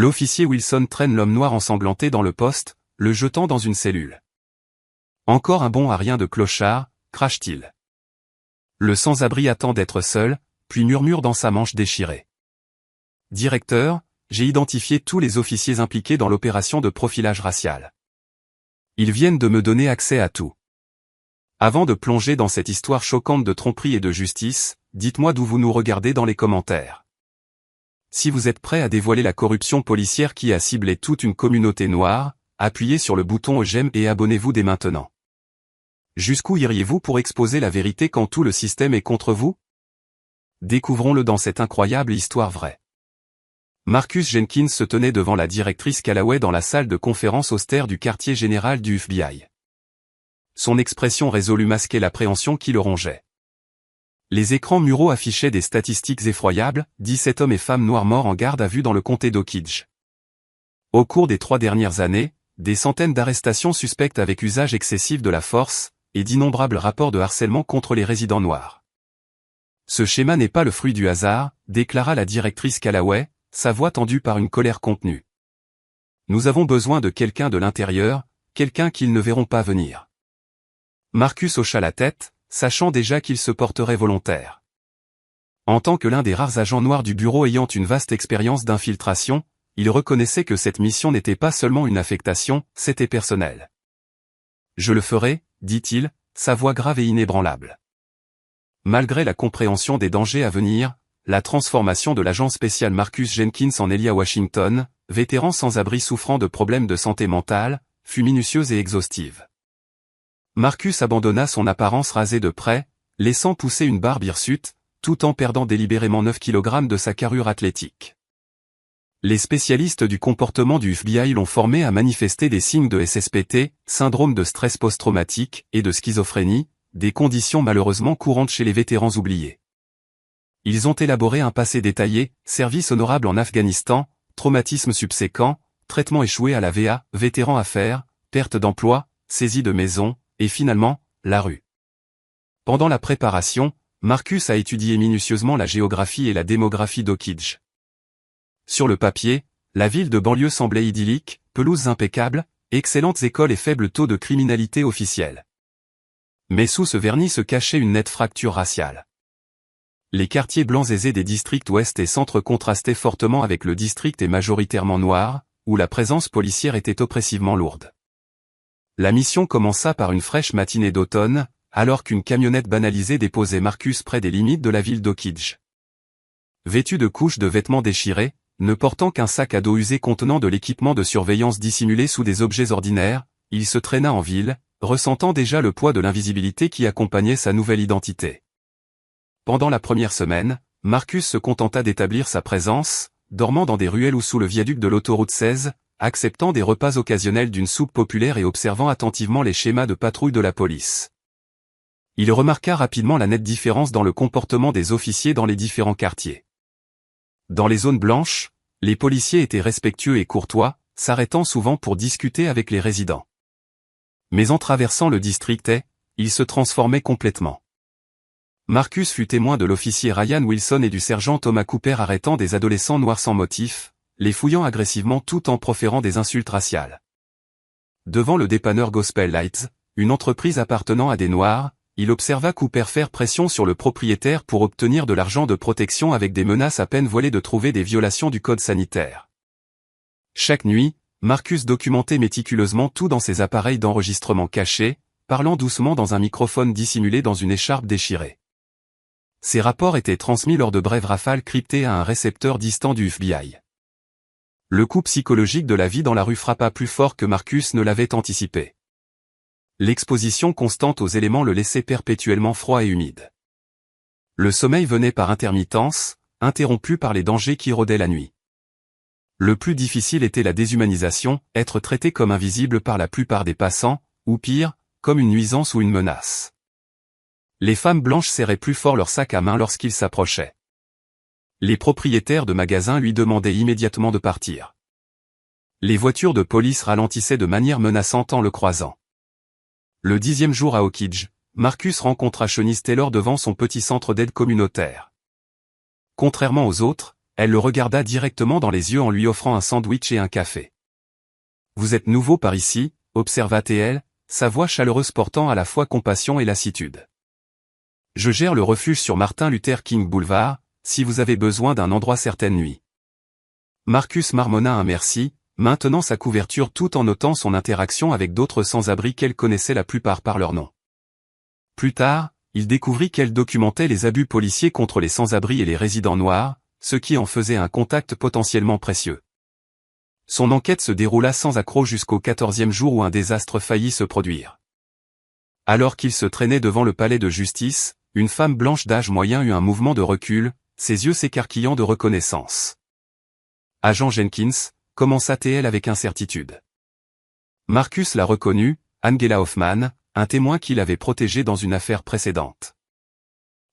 L'officier Wilson traîne l'homme noir ensanglanté dans le poste, le jetant dans une cellule. Encore un bon à rien de clochard, crache-t-il. Le sans-abri attend d'être seul, puis murmure dans sa manche déchirée. Directeur, j'ai identifié tous les officiers impliqués dans l'opération de profilage racial. Ils viennent de me donner accès à tout. Avant de plonger dans cette histoire choquante de tromperie et de justice, dites-moi d'où vous nous regardez dans les commentaires. Si vous êtes prêt à dévoiler la corruption policière qui a ciblé toute une communauté noire, appuyez sur le bouton j'aime et abonnez-vous dès maintenant. Jusqu'où iriez-vous pour exposer la vérité quand tout le système est contre vous? Découvrons-le dans cette incroyable histoire vraie. Marcus Jenkins se tenait devant la directrice Callaway dans la salle de conférence austère du quartier général du FBI. Son expression résolue masquait l'appréhension qui le rongeait. Les écrans muraux affichaient des statistiques effroyables, 17 hommes et femmes noirs morts en garde à vue dans le comté d'Oakidge. Au cours des 3 dernières années, des centaines d'arrestations suspectes avec usage excessif de la force, et d'innombrables rapports de harcèlement contre les résidents noirs. Ce schéma n'est pas le fruit du hasard, déclara la directrice Callaway, sa voix tendue par une colère contenue. Nous avons besoin de quelqu'un de l'intérieur, quelqu'un qu'ils ne verront pas venir. Marcus hocha la tête, sachant déjà qu'il se porterait volontaire. En tant que l'un des rares agents noirs du bureau ayant une vaste expérience d'infiltration, il reconnaissait que cette mission n'était pas seulement une affectation, c'était personnel. Je le ferai, dit-il, sa voix grave et inébranlable. Malgré la compréhension des dangers à venir, la transformation de l'agent spécial Marcus Jenkins en Elijah Washington, vétéran sans-abri souffrant de problèmes de santé mentale, fut minutieuse et exhaustive. Marcus abandonna son apparence rasée de près, laissant pousser une barbe hirsute, tout en perdant délibérément 9 kg de sa carrure athlétique. Les spécialistes du comportement du FBI l'ont formé à manifester des signes de SSPT, syndrome de stress post-traumatique, et de schizophrénie, des conditions malheureusement courantes chez les vétérans oubliés. Ils ont élaboré un passé détaillé, service honorable en Afghanistan, traumatisme subséquent, traitement échoué à la VA, vétéran affaires, perte d'emploi, saisie de maison, et finalement, la rue. Pendant la préparation, Marcus a étudié minutieusement la géographie et la démographie d'Oakidge. Sur le papier, la ville de banlieue semblait idyllique, pelouses impeccables, excellentes écoles et faible taux de criminalité officielle. Mais sous ce vernis se cachait une nette fracture raciale. Les quartiers blancs aisés des districts ouest et centre contrastaient fortement avec le district et majoritairement noir, où la présence policière était oppressivement lourde. La mission commença par une fraîche matinée d'automne, alors qu'une camionnette banalisée déposait Marcus près des limites de la ville d'Oakidge. Vêtu de couches de vêtements déchirés, ne portant qu'un sac à dos usé contenant de l'équipement de surveillance dissimulé sous des objets ordinaires, il se traîna en ville, ressentant déjà le poids de l'invisibilité qui accompagnait sa nouvelle identité. Pendant la première semaine, Marcus se contenta d'établir sa présence, dormant dans des ruelles ou sous le viaduc de l'autoroute 16, acceptant des repas occasionnels d'une soupe populaire et observant attentivement les schémas de patrouille de la police. Il remarqua rapidement la nette différence dans le comportement des officiers dans les différents quartiers. Dans les zones blanches, les policiers étaient respectueux et courtois, s'arrêtant souvent pour discuter avec les résidents. Mais en traversant le district ils se transformaient complètement. Marcus fut témoin de l'officier Ryan Wilson et du sergent Thomas Cooper arrêtant des adolescents noirs sans motif, les fouillant agressivement tout en proférant des insultes raciales. Devant le dépanneur Gospel Lights, une entreprise appartenant à des Noirs, il observa Cooper faire pression sur le propriétaire pour obtenir de l'argent de protection avec des menaces à peine voilées de trouver des violations du code sanitaire. Chaque nuit, Marcus documentait méticuleusement tout dans ses appareils d'enregistrement cachés, parlant doucement dans un microphone dissimulé dans une écharpe déchirée. Ces rapports étaient transmis lors de brèves rafales cryptées à un récepteur distant du FBI. Le coup psychologique de la vie dans la rue frappa plus fort que Marcus ne l'avait anticipé. L'exposition constante aux éléments le laissait perpétuellement froid et humide. Le sommeil venait par intermittence, interrompu par les dangers qui rôdaient la nuit. Le plus difficile était la déshumanisation, être traité comme invisible par la plupart des passants, ou pire, comme une nuisance ou une menace. Les femmes blanches serraient plus fort leur sac à main lorsqu'il s'approchait. Les propriétaires de magasins lui demandaient immédiatement de partir. Les voitures de police ralentissaient de manière menaçante en le croisant. Le 10e jour à Oakidge, Marcus rencontra Shanice Taylor devant son petit centre d'aide communautaire. Contrairement aux autres, elle le regarda directement dans les yeux en lui offrant un sandwich et un café. « Vous êtes nouveau par ici ?» observa-t-elle, sa voix chaleureuse portant à la fois compassion et lassitude. « Je gère le refuge sur Martin Luther King Boulevard, si vous avez besoin d'un endroit certaine nuit. » Marcus marmonna un merci, maintenant sa couverture tout en notant son interaction avec d'autres sans-abri qu'elle connaissait la plupart par leur nom. Plus tard, il découvrit qu'elle documentait les abus policiers contre les sans-abri et les résidents noirs, ce qui en faisait un contact potentiellement précieux. Son enquête se déroula sans accroc jusqu'au 14e jour où un désastre faillit se produire. Alors qu'il se traînait devant le palais de justice, une femme blanche d'âge moyen eut un mouvement de recul, ses yeux s'écarquillant de reconnaissance. « Agent Jenkins », commença-t-elle avec incertitude. Marcus la reconnut, Angela Hoffman, un témoin qu'il avait protégé dans une affaire précédente.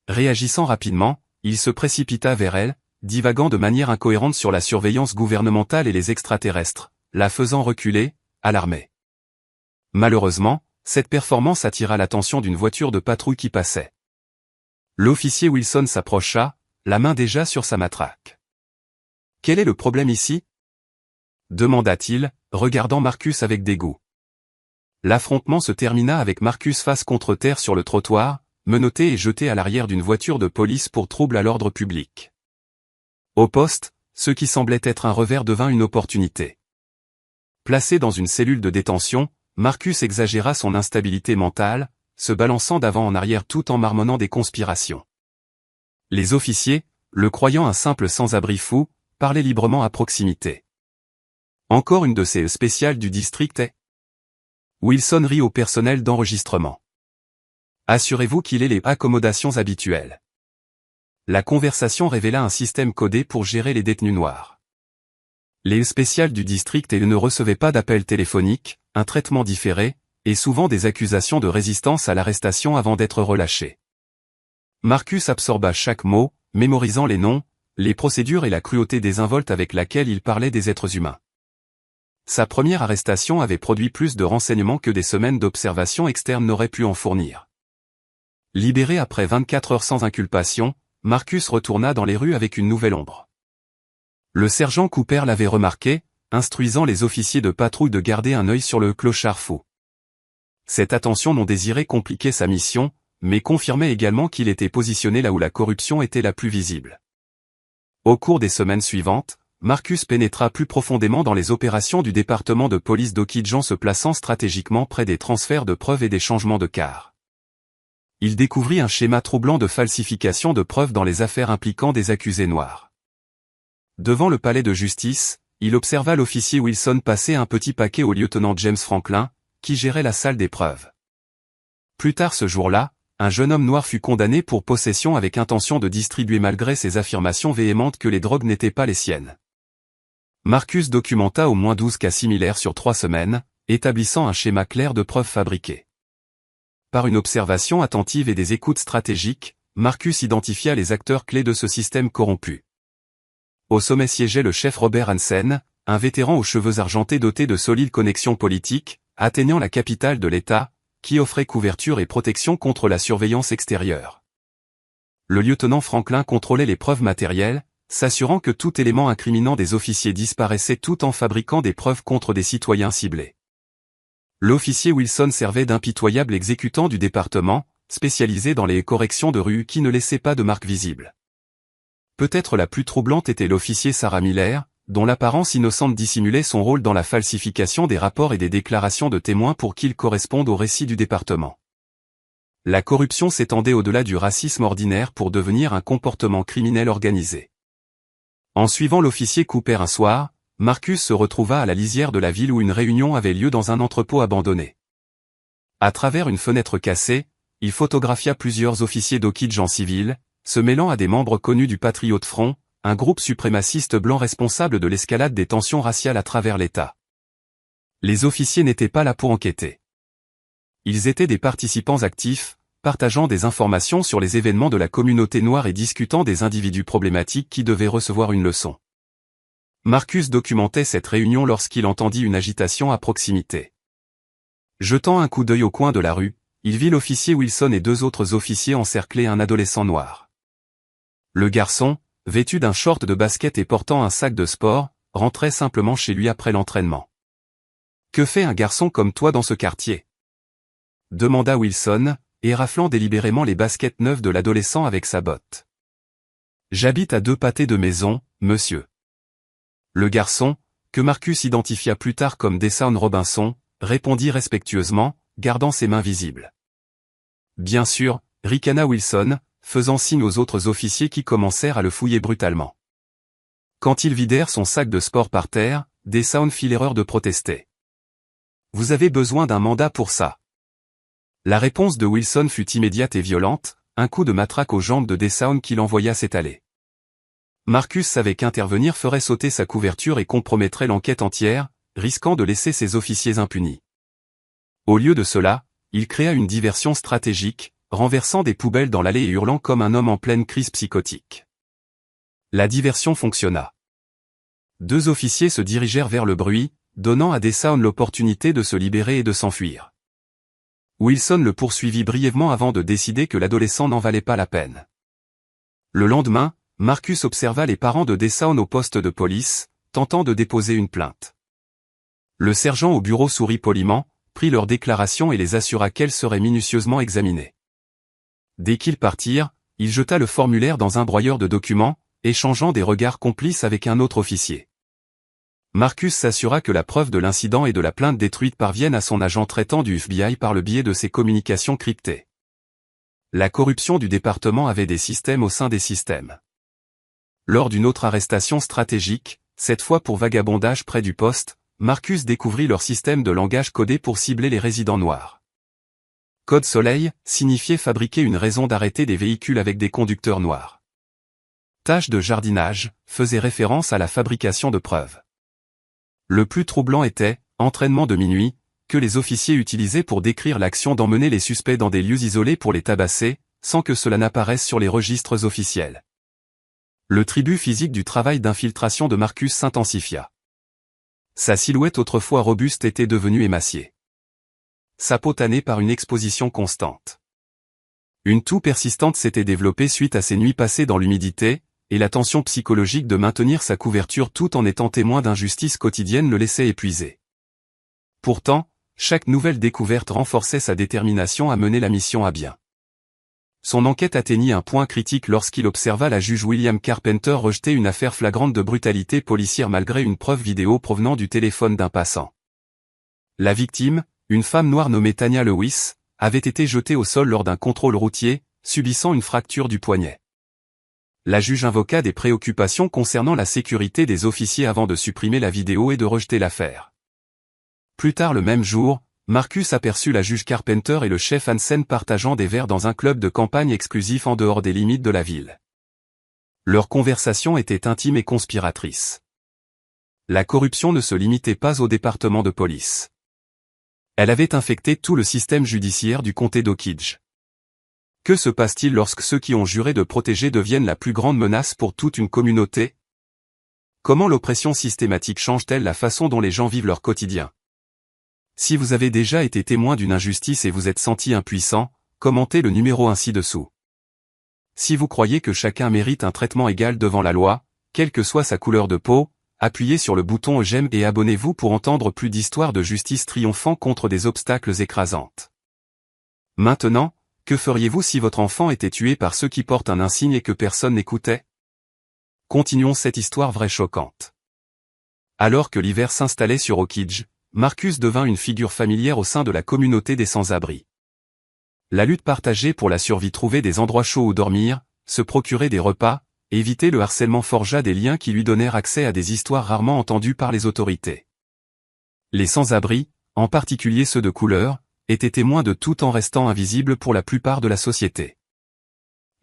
Réagissant rapidement, il se précipita vers elle, divagant de manière incohérente sur la surveillance gouvernementale et les extraterrestres, la faisant reculer, alarmée. Malheureusement, cette performance attira l'attention d'une voiture de patrouille qui passait. L'officier Wilson s'approcha, la main déjà sur sa matraque. « Quel est le problème ici ?» demanda-t-il, regardant Marcus avec dégoût. L'affrontement se termina avec Marcus face contre terre sur le trottoir, menotté et jeté à l'arrière d'une voiture de police pour trouble à l'ordre public. Au poste, ce qui semblait être un revers devint une opportunité. Placé dans une cellule de détention, Marcus exagéra son instabilité mentale, se balançant d'avant en arrière tout en marmonnant des conspirations. Les officiers, le croyant un simple sans-abri fou, parlaient librement à proximité. Encore une de ces spéciales du district est. Wilson rit au personnel d'enregistrement. Assurez-vous qu'il ait les accommodations habituelles. La conversation révéla un système codé pour gérer les détenus noirs. Les spéciales du district et ne recevaient pas d'appels téléphoniques, un traitement différé, et souvent des accusations de résistance à l'arrestation avant d'être relâchés. Marcus absorba chaque mot, mémorisant les noms, les procédures et la cruauté désinvolte avec laquelle il parlait des êtres humains. Sa première arrestation avait produit plus de renseignements que des semaines d'observation externe n'auraient pu en fournir. Libéré après 24 heures sans inculpation, Marcus retourna dans les rues avec une nouvelle ombre. Le sergent Cooper l'avait remarqué, instruisant les officiers de patrouille de garder un œil sur le clochard fou. Cette attention non désirée compliquait sa mission, mais confirmait également qu'il était positionné là où la corruption était la plus visible. Au cours des semaines suivantes, Marcus pénétra plus profondément dans les opérations du département de police d'Okidjan se plaçant stratégiquement près des transferts de preuves et des changements de quart. Il découvrit un schéma troublant de falsification de preuves dans les affaires impliquant des accusés noirs. Devant le palais de justice, il observa l'officier Wilson passer un petit paquet au lieutenant James Franklin, qui gérait la salle des preuves. Plus tard ce jour-là, un jeune homme noir fut condamné pour possession avec intention de distribuer malgré ses affirmations véhémentes que les drogues n'étaient pas les siennes. Marcus documenta au moins 12 cas similaires sur 3 semaines, établissant un schéma clair de preuves fabriquées. Par une observation attentive et des écoutes stratégiques, Marcus identifia les acteurs clés de ce système corrompu. Au sommet siégeait le chef Robert Hansen, un vétéran aux cheveux argentés doté de solides connexions politiques, atteignant la capitale de l'État, qui offrait couverture et protection contre la surveillance extérieure. Le lieutenant Franklin contrôlait les preuves matérielles, s'assurant que tout élément incriminant des officiers disparaissait tout en fabriquant des preuves contre des citoyens ciblés. L'officier Wilson servait d'impitoyable exécutant du département, spécialisé dans les corrections de rue qui ne laissait pas de marques visibles. Peut-être la plus troublante était l'officier Sarah Miller, dont l'apparence innocente dissimulait son rôle dans la falsification des rapports et des déclarations de témoins pour qu'ils correspondent au récit du département. La corruption s'étendait au-delà du racisme ordinaire pour devenir un comportement criminel organisé. En suivant l'officier Cooper un soir, Marcus se retrouva à la lisière de la ville où une réunion avait lieu dans un entrepôt abandonné. À travers une fenêtre cassée, il photographia plusieurs officiers d'Okidjan civil, se mêlant à des membres connus du Patriot Front, un groupe suprémaciste blanc responsable de l'escalade des tensions raciales à travers l'État. Les officiers n'étaient pas là pour enquêter. Ils étaient des participants actifs, partageant des informations sur les événements de la communauté noire et discutant des individus problématiques qui devaient recevoir une leçon. Marcus documentait cette réunion lorsqu'il entendit une agitation à proximité. Jetant un coup d'œil au coin de la rue, il vit l'officier Wilson et 2 autres officiers encercler un adolescent noir. Le garçon, vêtu d'un short de basket et portant un sac de sport, rentrait simplement chez lui après l'entraînement. « Que fait un garçon comme toi dans ce quartier ?» demanda Wilson, éraflant délibérément les baskets neuves de l'adolescent avec sa botte. « J'habite à 2 pâtés de maison, monsieur. » Le garçon, que Marcus identifia plus tard comme Deshaun Robinson, répondit respectueusement, gardant ses mains visibles. « Bien sûr, » ricana Wilson, faisant signe aux autres officiers qui commencèrent à le fouiller brutalement. Quand ils vidèrent son sac de sport par terre, Deshaun fit l'erreur de protester. « Vous avez besoin d'un mandat pour ça. » La réponse de Wilson fut immédiate et violente, un coup de matraque aux jambes de Deshaun qui l'envoya s'étaler. Marcus savait qu'intervenir ferait sauter sa couverture et compromettrait l'enquête entière, risquant de laisser ses officiers impunis. Au lieu de cela, il créa une diversion stratégique, renversant des poubelles dans l'allée et hurlant comme un homme en pleine crise psychotique. La diversion fonctionna. 2 officiers se dirigèrent vers le bruit, donnant à Deshaun l'opportunité de se libérer et de s'enfuir. Wilson le poursuivit brièvement avant de décider que l'adolescent n'en valait pas la peine. Le lendemain, Marcus observa les parents de Deshaun au poste de police, tentant de déposer une plainte. Le sergent au bureau sourit poliment, prit leurs déclarations et les assura qu'elles seraient minutieusement examinées. Dès qu'ils partirent, il jeta le formulaire dans un broyeur de documents, échangeant des regards complices avec un autre officier. Marcus s'assura que la preuve de l'incident et de la plainte détruite parviennent à son agent traitant du FBI par le biais de ses communications cryptées. La corruption du département avait des systèmes au sein des systèmes. Lors d'une autre arrestation stratégique, cette fois pour vagabondage près du poste, Marcus découvrit leur système de langage codé pour cibler les résidents noirs. Code Soleil signifiait fabriquer une raison d'arrêter des véhicules avec des conducteurs noirs. Tâche de jardinage faisait référence à la fabrication de preuves. Le plus troublant était, entraînement de minuit, que les officiers utilisaient pour décrire l'action d'emmener les suspects dans des lieux isolés pour les tabasser, sans que cela n'apparaisse sur les registres officiels. Le tribut physique du travail d'infiltration de Marcus s'intensifia. Sa silhouette autrefois robuste était devenue émaciée. Sa peau tannée par une exposition constante. Une toux persistante s'était développée suite à ses nuits passées dans l'humidité, et la tension psychologique de maintenir sa couverture tout en étant témoin d'injustices quotidiennes le laissait épuisé. Pourtant, chaque nouvelle découverte renforçait sa détermination à mener la mission à bien. Son enquête atteignit un point critique lorsqu'il observa la juge William Carpenter rejeter une affaire flagrante de brutalité policière malgré une preuve vidéo provenant du téléphone d'un passant. La victime, une femme noire nommée Tanya Lewis, avait été jetée au sol lors d'un contrôle routier, subissant une fracture du poignet. La juge invoqua des préoccupations concernant la sécurité des officiers avant de supprimer la vidéo et de rejeter l'affaire. Plus tard le même jour, Marcus aperçut la juge Carpenter et le chef Hansen partageant des verres dans un club de campagne exclusif en dehors des limites de la ville. Leur conversation était intime et conspiratrice. La corruption ne se limitait pas au département de police. Elle avait infecté tout le système judiciaire du comté d'Oakidge. Que se passe-t-il lorsque ceux qui ont juré de protéger deviennent la plus grande menace pour toute une communauté? Comment l'oppression systématique change-t-elle la façon dont les gens vivent leur quotidien? Si vous avez déjà été témoin d'une injustice et vous êtes senti impuissant, commentez le numéro ainsi dessous. Si vous croyez que chacun mérite un traitement égal devant la loi, quelle que soit sa couleur de peau, appuyez sur le bouton j'aime et abonnez-vous pour entendre plus d'histoires de justice triomphant contre des obstacles écrasantes. Maintenant, que feriez-vous si votre enfant était tué par ceux qui portent un insigne et que personne n'écoutait? Continuons cette histoire vraie choquante. Alors que l'hiver s'installait sur Oakidge, Marcus devint une figure familière au sein de la communauté des sans-abri. La lutte partagée pour la survie, trouver des endroits chauds où dormir, se procurer des repas, éviter le harcèlement forgea des liens qui lui donnèrent accès à des histoires rarement entendues par les autorités. Les sans-abri, en particulier ceux de couleur, étaient témoins de tout en restant invisibles pour la plupart de la société.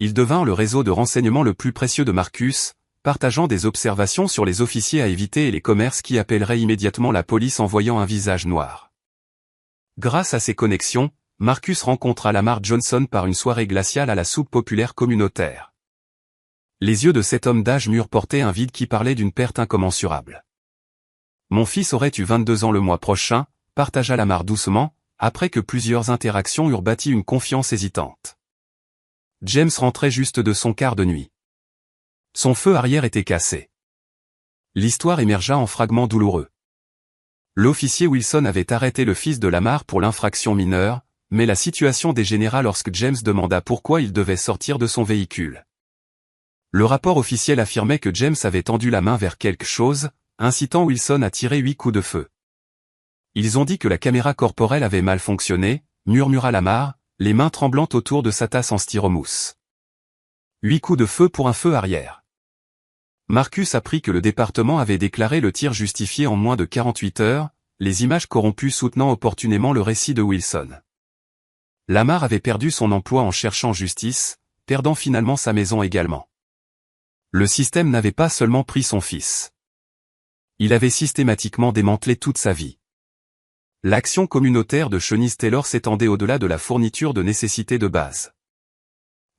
Ils devinrent le réseau de renseignement le plus précieux de Marcus, partageant des observations sur les officiers à éviter et les commerces qui appelleraient immédiatement la police en voyant un visage noir. Grâce à ces connexions, Marcus rencontra Lamar Johnson par une soirée glaciale à la soupe populaire communautaire. Les yeux de cet homme d'âge mûr portaient un vide qui parlait d'une perte incommensurable. « Mon fils aurait eu 22 ans le mois prochain », partagea Lamar doucement, après que plusieurs interactions eurent bâti une confiance hésitante. James rentrait juste de son quart de nuit. Son feu arrière était cassé. L'histoire émergea en fragments douloureux. L'officier Wilson avait arrêté le fils de Lamar pour l'infraction mineure, mais la situation dégénéra lorsque James demanda pourquoi il devait sortir de son véhicule. Le rapport officiel affirmait que James avait tendu la main vers quelque chose, incitant Wilson à tirer 8 coups de feu. Ils ont dit que la caméra corporelle avait mal fonctionné, murmura Lamar, les mains tremblantes autour de sa tasse en styromousse. 8 coups de feu pour un feu arrière. Marcus apprit que le département avait déclaré le tir justifié en moins de 48 heures, les images corrompues soutenant opportunément le récit de Wilson. Lamar avait perdu son emploi en cherchant justice, perdant finalement sa maison également. Le système n'avait pas seulement pris son fils. Il avait systématiquement démantelé toute sa vie. L'action communautaire de Shanice Taylor s'étendait au-delà de la fourniture de nécessités de base.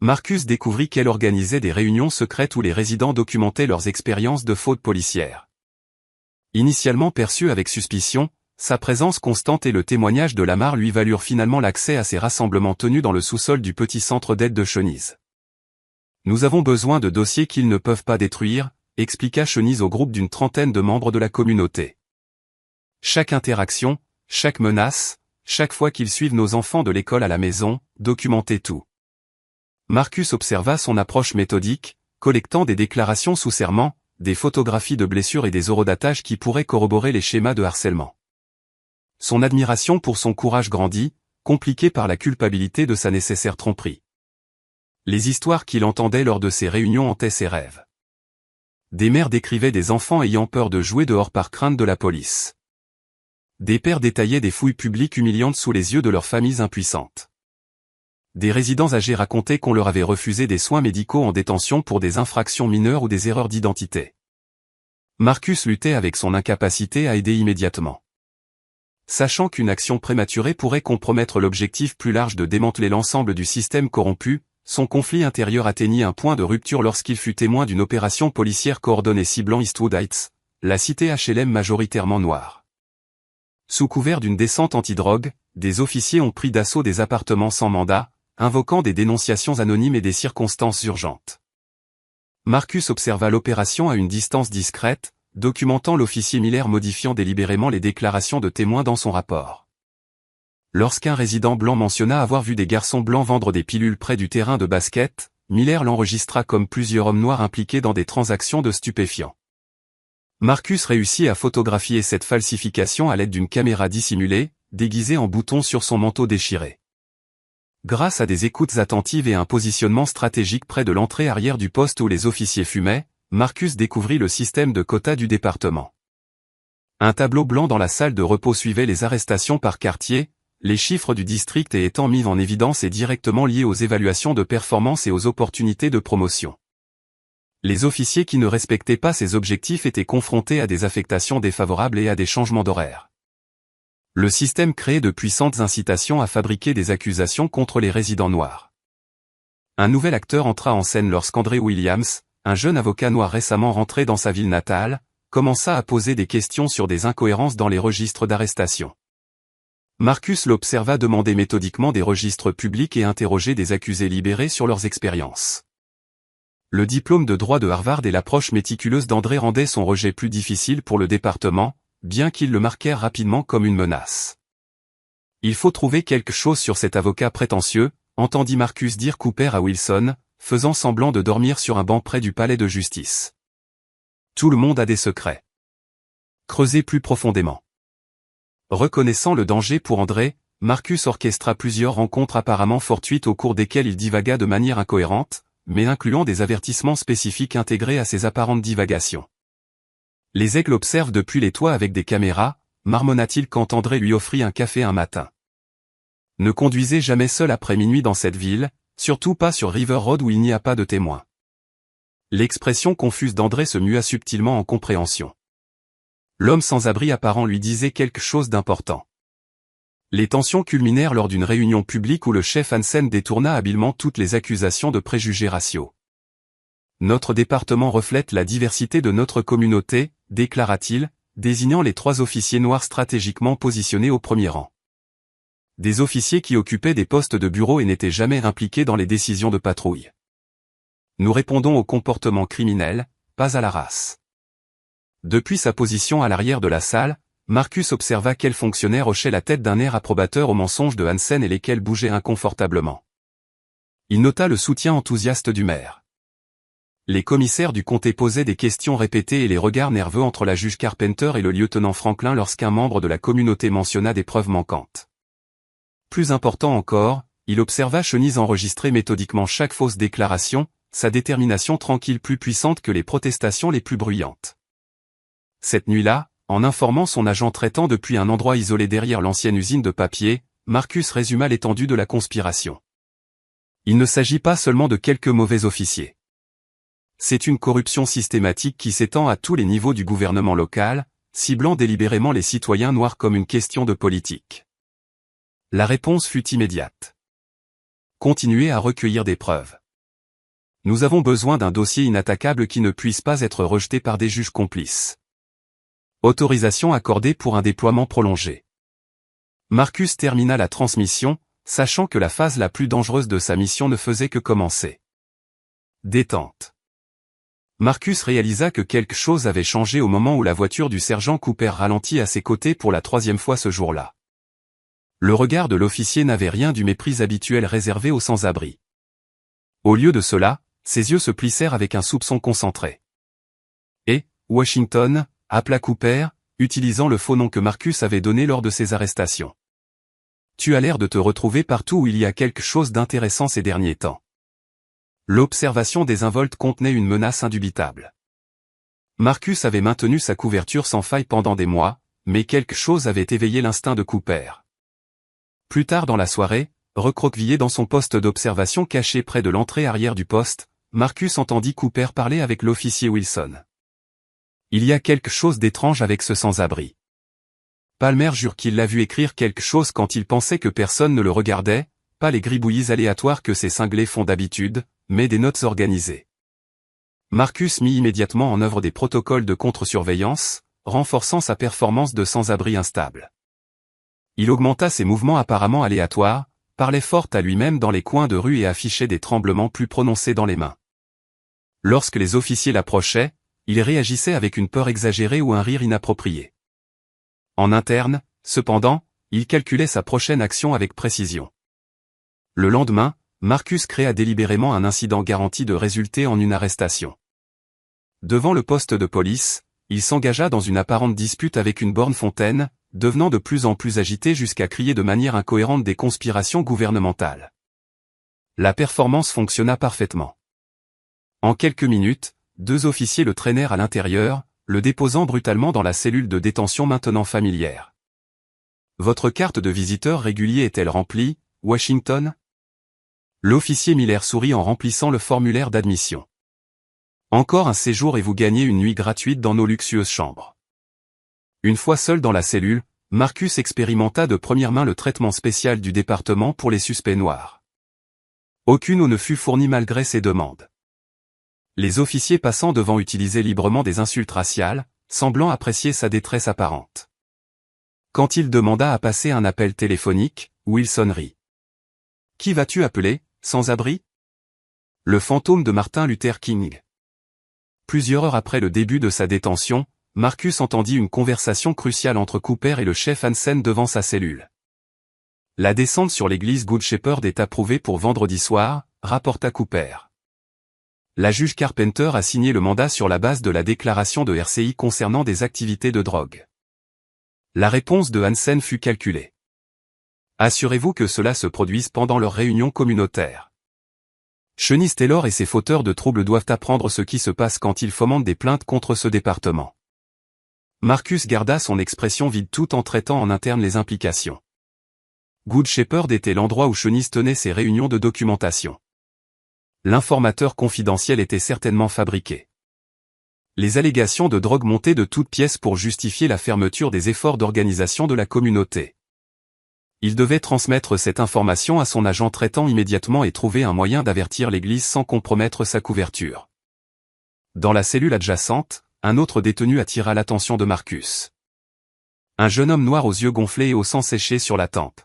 Marcus découvrit qu'elle organisait des réunions secrètes où les résidents documentaient leurs expériences de faute policière. Initialement perçu avec suspicion, sa présence constante et le témoignage de Lamar lui valurent finalement l'accès à ces rassemblements tenus dans le sous-sol du petit centre d'aide de Shanice. Nous avons besoin de dossiers qu'ils ne peuvent pas détruire, expliqua Shanice au groupe d'une trentaine de membres de la communauté. Chaque interaction, chaque menace, chaque fois qu'ils suivent nos enfants de l'école à la maison, documentez tout. Marcus observa son approche méthodique, collectant des déclarations sous serment, des photographies de blessures et des horodatages qui pourraient corroborer les schémas de harcèlement. Son admiration pour son courage grandit, compliqué par la culpabilité de sa nécessaire tromperie. Les histoires qu'il entendait lors de ces réunions hantaient ses rêves. Des mères décrivaient des enfants ayant peur de jouer dehors par crainte de la police. Des pères détaillaient des fouilles publiques humiliantes sous les yeux de leurs familles impuissantes. Des résidents âgés racontaient qu'on leur avait refusé des soins médicaux en détention pour des infractions mineures ou des erreurs d'identité. Marcus luttait avec son incapacité à aider immédiatement. Sachant qu'une action prématurée pourrait compromettre l'objectif plus large de démanteler l'ensemble du système corrompu, son conflit intérieur atteignit un point de rupture lorsqu'il fut témoin d'une opération policière coordonnée ciblant Eastwood Heights, la cité HLM majoritairement noire. Sous couvert d'une descente antidrogue, des officiers ont pris d'assaut des appartements sans mandat, invoquant des dénonciations anonymes et des circonstances urgentes. Marcus observa l'opération à une distance discrète, documentant l'officier Miller modifiant délibérément les déclarations de témoins dans son rapport. Lorsqu'un résident blanc mentionna avoir vu des garçons blancs vendre des pilules près du terrain de basket, Miller l'enregistra comme plusieurs hommes noirs impliqués dans des transactions de stupéfiants. Marcus réussit à photographier cette falsification à l'aide d'une caméra dissimulée, déguisée en bouton sur son manteau déchiré. Grâce à des écoutes attentives et un positionnement stratégique près de l'entrée arrière du poste où les officiers fumaient, Marcus découvrit le système de quotas du département. Un tableau blanc dans la salle de repos suivait les arrestations par quartier, les chiffres du district étant mis en évidence et directement liés aux évaluations de performance et aux opportunités de promotion. Les officiers qui ne respectaient pas ces objectifs étaient confrontés à des affectations défavorables et à des changements d'horaire. Le système créait de puissantes incitations à fabriquer des accusations contre les résidents noirs. Un nouvel acteur entra en scène lorsqu'André Williams, un jeune avocat noir récemment rentré dans sa ville natale, commença à poser des questions sur des incohérences dans les registres d'arrestation. Marcus l'observa demander méthodiquement des registres publics et interroger des accusés libérés sur leurs expériences. Le diplôme de droit de Harvard et l'approche méticuleuse d'André rendaient son rejet plus difficile pour le département, bien qu'ils le marquèrent rapidement comme une menace. Il faut trouver quelque chose sur cet avocat prétentieux, entendit Marcus dire Cooper à Wilson, faisant semblant de dormir sur un banc près du palais de justice. Tout le monde a des secrets. Creusez plus profondément. Reconnaissant le danger pour André, Marcus orchestra plusieurs rencontres apparemment fortuites au cours desquelles il divagua de manière incohérente, mais incluant des avertissements spécifiques intégrés à ses apparentes divagations. Les aigles observent depuis les toits avec des caméras, marmonna-t-il quand André lui offrit un café un matin. Ne conduisez jamais seul après minuit dans cette ville, surtout pas sur River Road où il n'y a pas de témoins. L'expression confuse d'André se mua subtilement en compréhension. L'homme sans abri apparent lui disait quelque chose d'important. Les tensions culminèrent lors d'une réunion publique où le chef Hansen détourna habilement toutes les accusations de préjugés raciaux. Notre département reflète la diversité de notre communauté, déclara-t-il, désignant les 3 officiers noirs stratégiquement positionnés au premier rang. Des officiers qui occupaient des postes de bureau et n'étaient jamais impliqués dans les décisions de patrouille. Nous répondons au comportement criminel, pas à la race. Depuis sa position à l'arrière de la salle, Marcus observa quel fonctionnaire hochait la tête d'un air approbateur aux mensonges de Hansen et lesquels bougeaient inconfortablement. Il nota le soutien enthousiaste du maire. Les commissaires du comté posaient des questions répétées et les regards nerveux entre la juge Carpenter et le lieutenant Franklin lorsqu'un membre de la communauté mentionna des preuves manquantes. Plus important encore, il observa Chenise enregistrer méthodiquement chaque fausse déclaration, sa détermination tranquille plus puissante que les protestations les plus bruyantes. Cette nuit-là, en informant son agent traitant depuis un endroit isolé derrière l'ancienne usine de papier, Marcus résuma l'étendue de la conspiration. Il ne s'agit pas seulement de quelques mauvais officiers. C'est une corruption systématique qui s'étend à tous les niveaux du gouvernement local, ciblant délibérément les citoyens noirs comme une question de politique. La réponse fut immédiate. Continuez à recueillir des preuves. Nous avons besoin d'un dossier inattaquable qui ne puisse pas être rejeté par des juges complices. Autorisation accordée pour un déploiement prolongé. Marcus termina la transmission, sachant que la phase la plus dangereuse de sa mission ne faisait que commencer. Détente. Marcus réalisa que quelque chose avait changé au moment où la voiture du sergent Cooper ralentit à ses côtés pour la 3e fois ce jour-là. Le regard de l'officier n'avait rien du mépris habituel réservé aux sans-abri. Au lieu de cela, ses yeux se plissèrent avec un soupçon concentré. Et, Washington, appela Cooper, utilisant le faux nom que Marcus avait donné lors de ses arrestations. Tu as l'air de te retrouver partout où il y a quelque chose d'intéressant ces derniers temps. L'observation désinvolte contenait une menace indubitable. Marcus avait maintenu sa couverture sans faille pendant des mois, mais quelque chose avait éveillé l'instinct de Cooper. Plus tard dans la soirée, recroquevillé dans son poste d'observation caché près de l'entrée arrière du poste, Marcus entendit Cooper parler avec l'officier Wilson. Il y a quelque chose d'étrange avec ce sans-abri. Palmer jure qu'il l'a vu écrire quelque chose quand il pensait que personne ne le regardait, pas les gribouillis aléatoires que ces cinglés font d'habitude, mais des notes organisées. Marcus mit immédiatement en œuvre des protocoles de contre-surveillance, renforçant sa performance de sans-abri instable. Il augmenta ses mouvements apparemment aléatoires, parlait fort à lui-même dans les coins de rue et affichait des tremblements plus prononcés dans les mains. Lorsque les officiers l'approchaient, il réagissait avec une peur exagérée ou un rire inapproprié. En interne, cependant, il calculait sa prochaine action avec précision. Le lendemain, Marcus créa délibérément un incident garanti de résulter en une arrestation. Devant le poste de police, il s'engagea dans une apparente dispute avec une borne fontaine, devenant de plus en plus agité jusqu'à crier de manière incohérente des conspirations gouvernementales. La performance fonctionna parfaitement. En quelques minutes, 2 officiers le traînèrent à l'intérieur, le déposant brutalement dans la cellule de détention maintenant familière. Votre carte de visiteur régulier est-elle remplie, Washington? L'officier Miller sourit en remplissant le formulaire d'admission. Encore un séjour et vous gagnez une nuit gratuite dans nos luxueuses chambres. Une fois seul dans la cellule, Marcus expérimenta de première main le traitement spécial du département pour les suspects noirs. Aucune eau ne fut fournie malgré ses demandes. Les officiers passant devant utilisaient librement des insultes raciales, semblant apprécier sa détresse apparente. Quand il demanda à passer un appel téléphonique, Wilson rit. « Qui vas-tu appeler, sans-abri » ? Le fantôme de Martin Luther King. Plusieurs heures après le début de sa détention, Marcus entendit une conversation cruciale entre Cooper et le chef Hansen devant sa cellule. « La descente sur l'église Good Shepherd est approuvée pour vendredi soir », rapporta Cooper. La juge Carpenter a signé le mandat sur la base de la déclaration de RCI concernant des activités de drogue. La réponse de Hansen fut calculée. Assurez-vous que cela se produise pendant leur réunion communautaire. Chenise Taylor et ses fauteurs de troubles doivent apprendre ce qui se passe quand ils fomentent des plaintes contre ce département. Marcus garda son expression vide tout en traitant en interne les implications. Good Shepherd était l'endroit où Chenise tenait ses réunions de documentation. L'informateur confidentiel était certainement fabriqué. Les allégations de drogue montaient de toutes pièces pour justifier la fermeture des efforts d'organisation de la communauté. Il devait transmettre cette information à son agent traitant immédiatement et trouver un moyen d'avertir l'Église sans compromettre sa couverture. Dans la cellule adjacente, un autre détenu attira l'attention de Marcus. Un jeune homme noir aux yeux gonflés et au sang séché sur la tempe.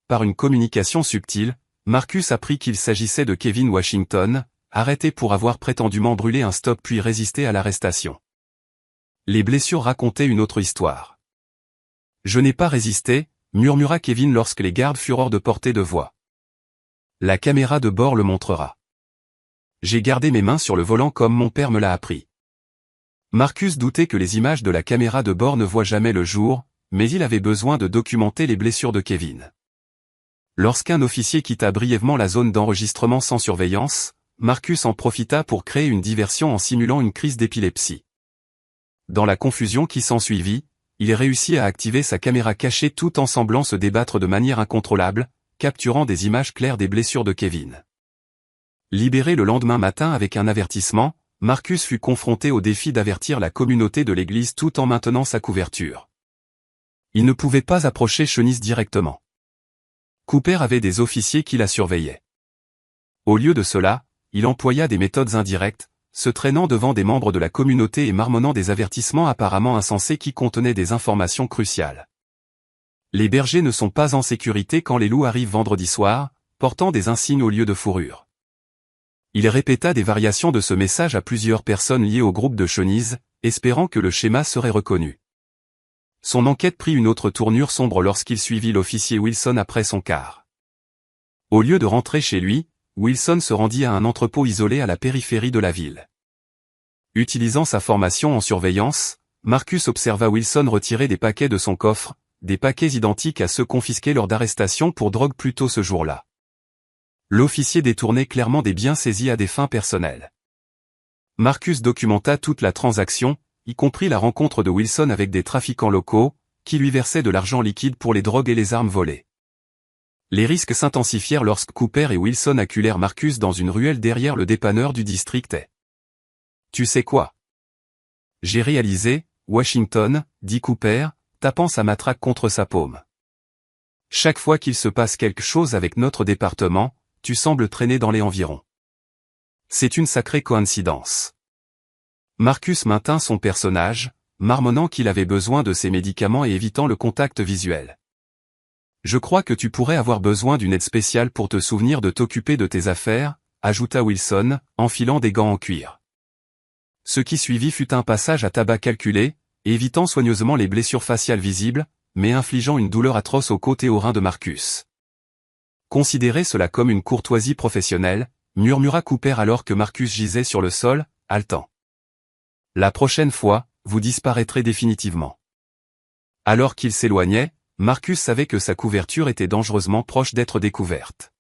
Par une communication subtile, Marcus apprit qu'il s'agissait de Kevin Washington, arrêté pour avoir prétendument brûlé un stop puis résisté à l'arrestation. Les blessures racontaient une autre histoire. Je n'ai pas résisté, murmura Kevin lorsque les gardes furent hors de portée de voix. La caméra de bord le montrera. J'ai gardé mes mains sur le volant comme mon père me l'a appris. Marcus doutait que les images de la caméra de bord ne voient jamais le jour, mais il avait besoin de documenter les blessures de Kevin. Lorsqu'un officier quitta brièvement la zone d'enregistrement sans surveillance, Marcus en profita pour créer une diversion en simulant une crise d'épilepsie. Dans la confusion qui s'ensuivit, il réussit à activer sa caméra cachée tout en semblant se débattre de manière incontrôlable, capturant des images claires des blessures de Kevin. Libéré le lendemain matin avec un avertissement, Marcus fut confronté au défi d'avertir la communauté de l'église tout en maintenant sa couverture. Il ne pouvait pas approcher Shanice directement. Cooper avait des officiers qui la surveillaient. Au lieu de cela, il employa des méthodes indirectes, se traînant devant des membres de la communauté et marmonnant des avertissements apparemment insensés qui contenaient des informations cruciales. Les bergers ne sont pas en sécurité quand les loups arrivent vendredi soir, portant des insignes au lieu de fourrure. Il répéta des variations de ce message à plusieurs personnes liées au groupe de Shanice, espérant que le schéma serait reconnu. Son enquête prit une autre tournure sombre lorsqu'il suivit l'officier Wilson après son quart. Au lieu de rentrer chez lui, Wilson se rendit à un entrepôt isolé à la périphérie de la ville. Utilisant sa formation en surveillance, Marcus observa Wilson retirer des paquets de son coffre, des paquets identiques à ceux confisqués lors d'arrestation pour drogue plus tôt ce jour-là. L'officier détournait clairement des biens saisis à des fins personnelles. Marcus documenta toute la transaction, y compris la rencontre de Wilson avec des trafiquants locaux, qui lui versaient de l'argent liquide pour les drogues et les armes volées. Les risques s'intensifièrent lorsque Cooper et Wilson acculèrent Marcus dans une ruelle derrière le dépanneur du district. Tu sais quoi? J'ai réalisé, Washington, dit Cooper, tapant sa matraque contre sa paume. Chaque fois qu'il se passe quelque chose avec notre département, tu sembles traîner dans les environs. C'est une sacrée coïncidence. Marcus maintint son personnage, marmonnant qu'il avait besoin de ses médicaments et évitant le contact visuel. Je crois que tu pourrais avoir besoin d'une aide spéciale pour te souvenir de t'occuper de tes affaires, ajouta Wilson, enfilant des gants en cuir. Ce qui suivit fut un passage à tabac calculé, évitant soigneusement les blessures faciales visibles, mais infligeant une douleur atroce aux côtes et aux reins de Marcus. Considérez cela comme une courtoisie professionnelle, murmura Cooper alors que Marcus gisait sur le sol, haletant. La prochaine fois, vous disparaîtrez définitivement. Alors qu'il s'éloignait, Marcus savait que sa couverture était dangereusement proche d'être découverte.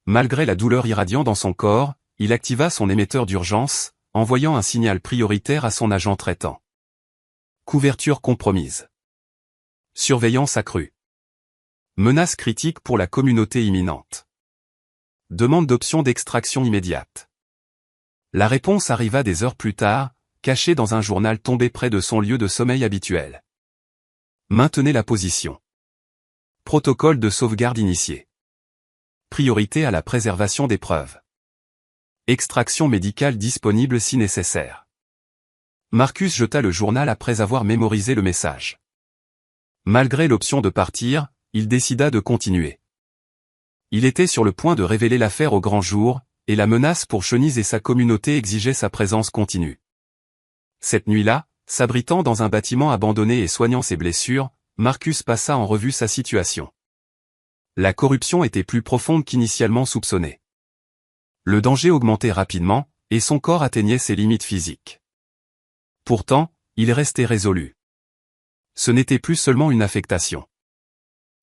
Malgré la douleur irradiant dans son corps, il activa son émetteur d'urgence, envoyant un signal prioritaire à son agent traitant. Couverture compromise. Surveillance accrue. Menace critique pour la communauté imminente. Demande d'option d'extraction immédiate. La réponse arriva des heures plus tard, cachée dans un journal tombé près de son lieu de sommeil habituel. Maintenez la position. Protocole de sauvegarde initié. Priorité à la préservation des preuves. Extraction médicale disponible si nécessaire. Marcus jeta le journal après avoir mémorisé le message. Malgré l'option de partir, il décida de continuer. Il était sur le point de révéler l'affaire au grand jour, et la menace pour Shanice et sa communauté exigeait sa présence continue. Cette nuit-là, s'abritant dans un bâtiment abandonné et soignant ses blessures, Marcus passa en revue sa situation. La corruption était plus profonde qu'initialement soupçonné. Le danger augmentait rapidement, et son corps atteignait ses limites physiques. Pourtant, il restait résolu. Ce n'était plus seulement une affectation.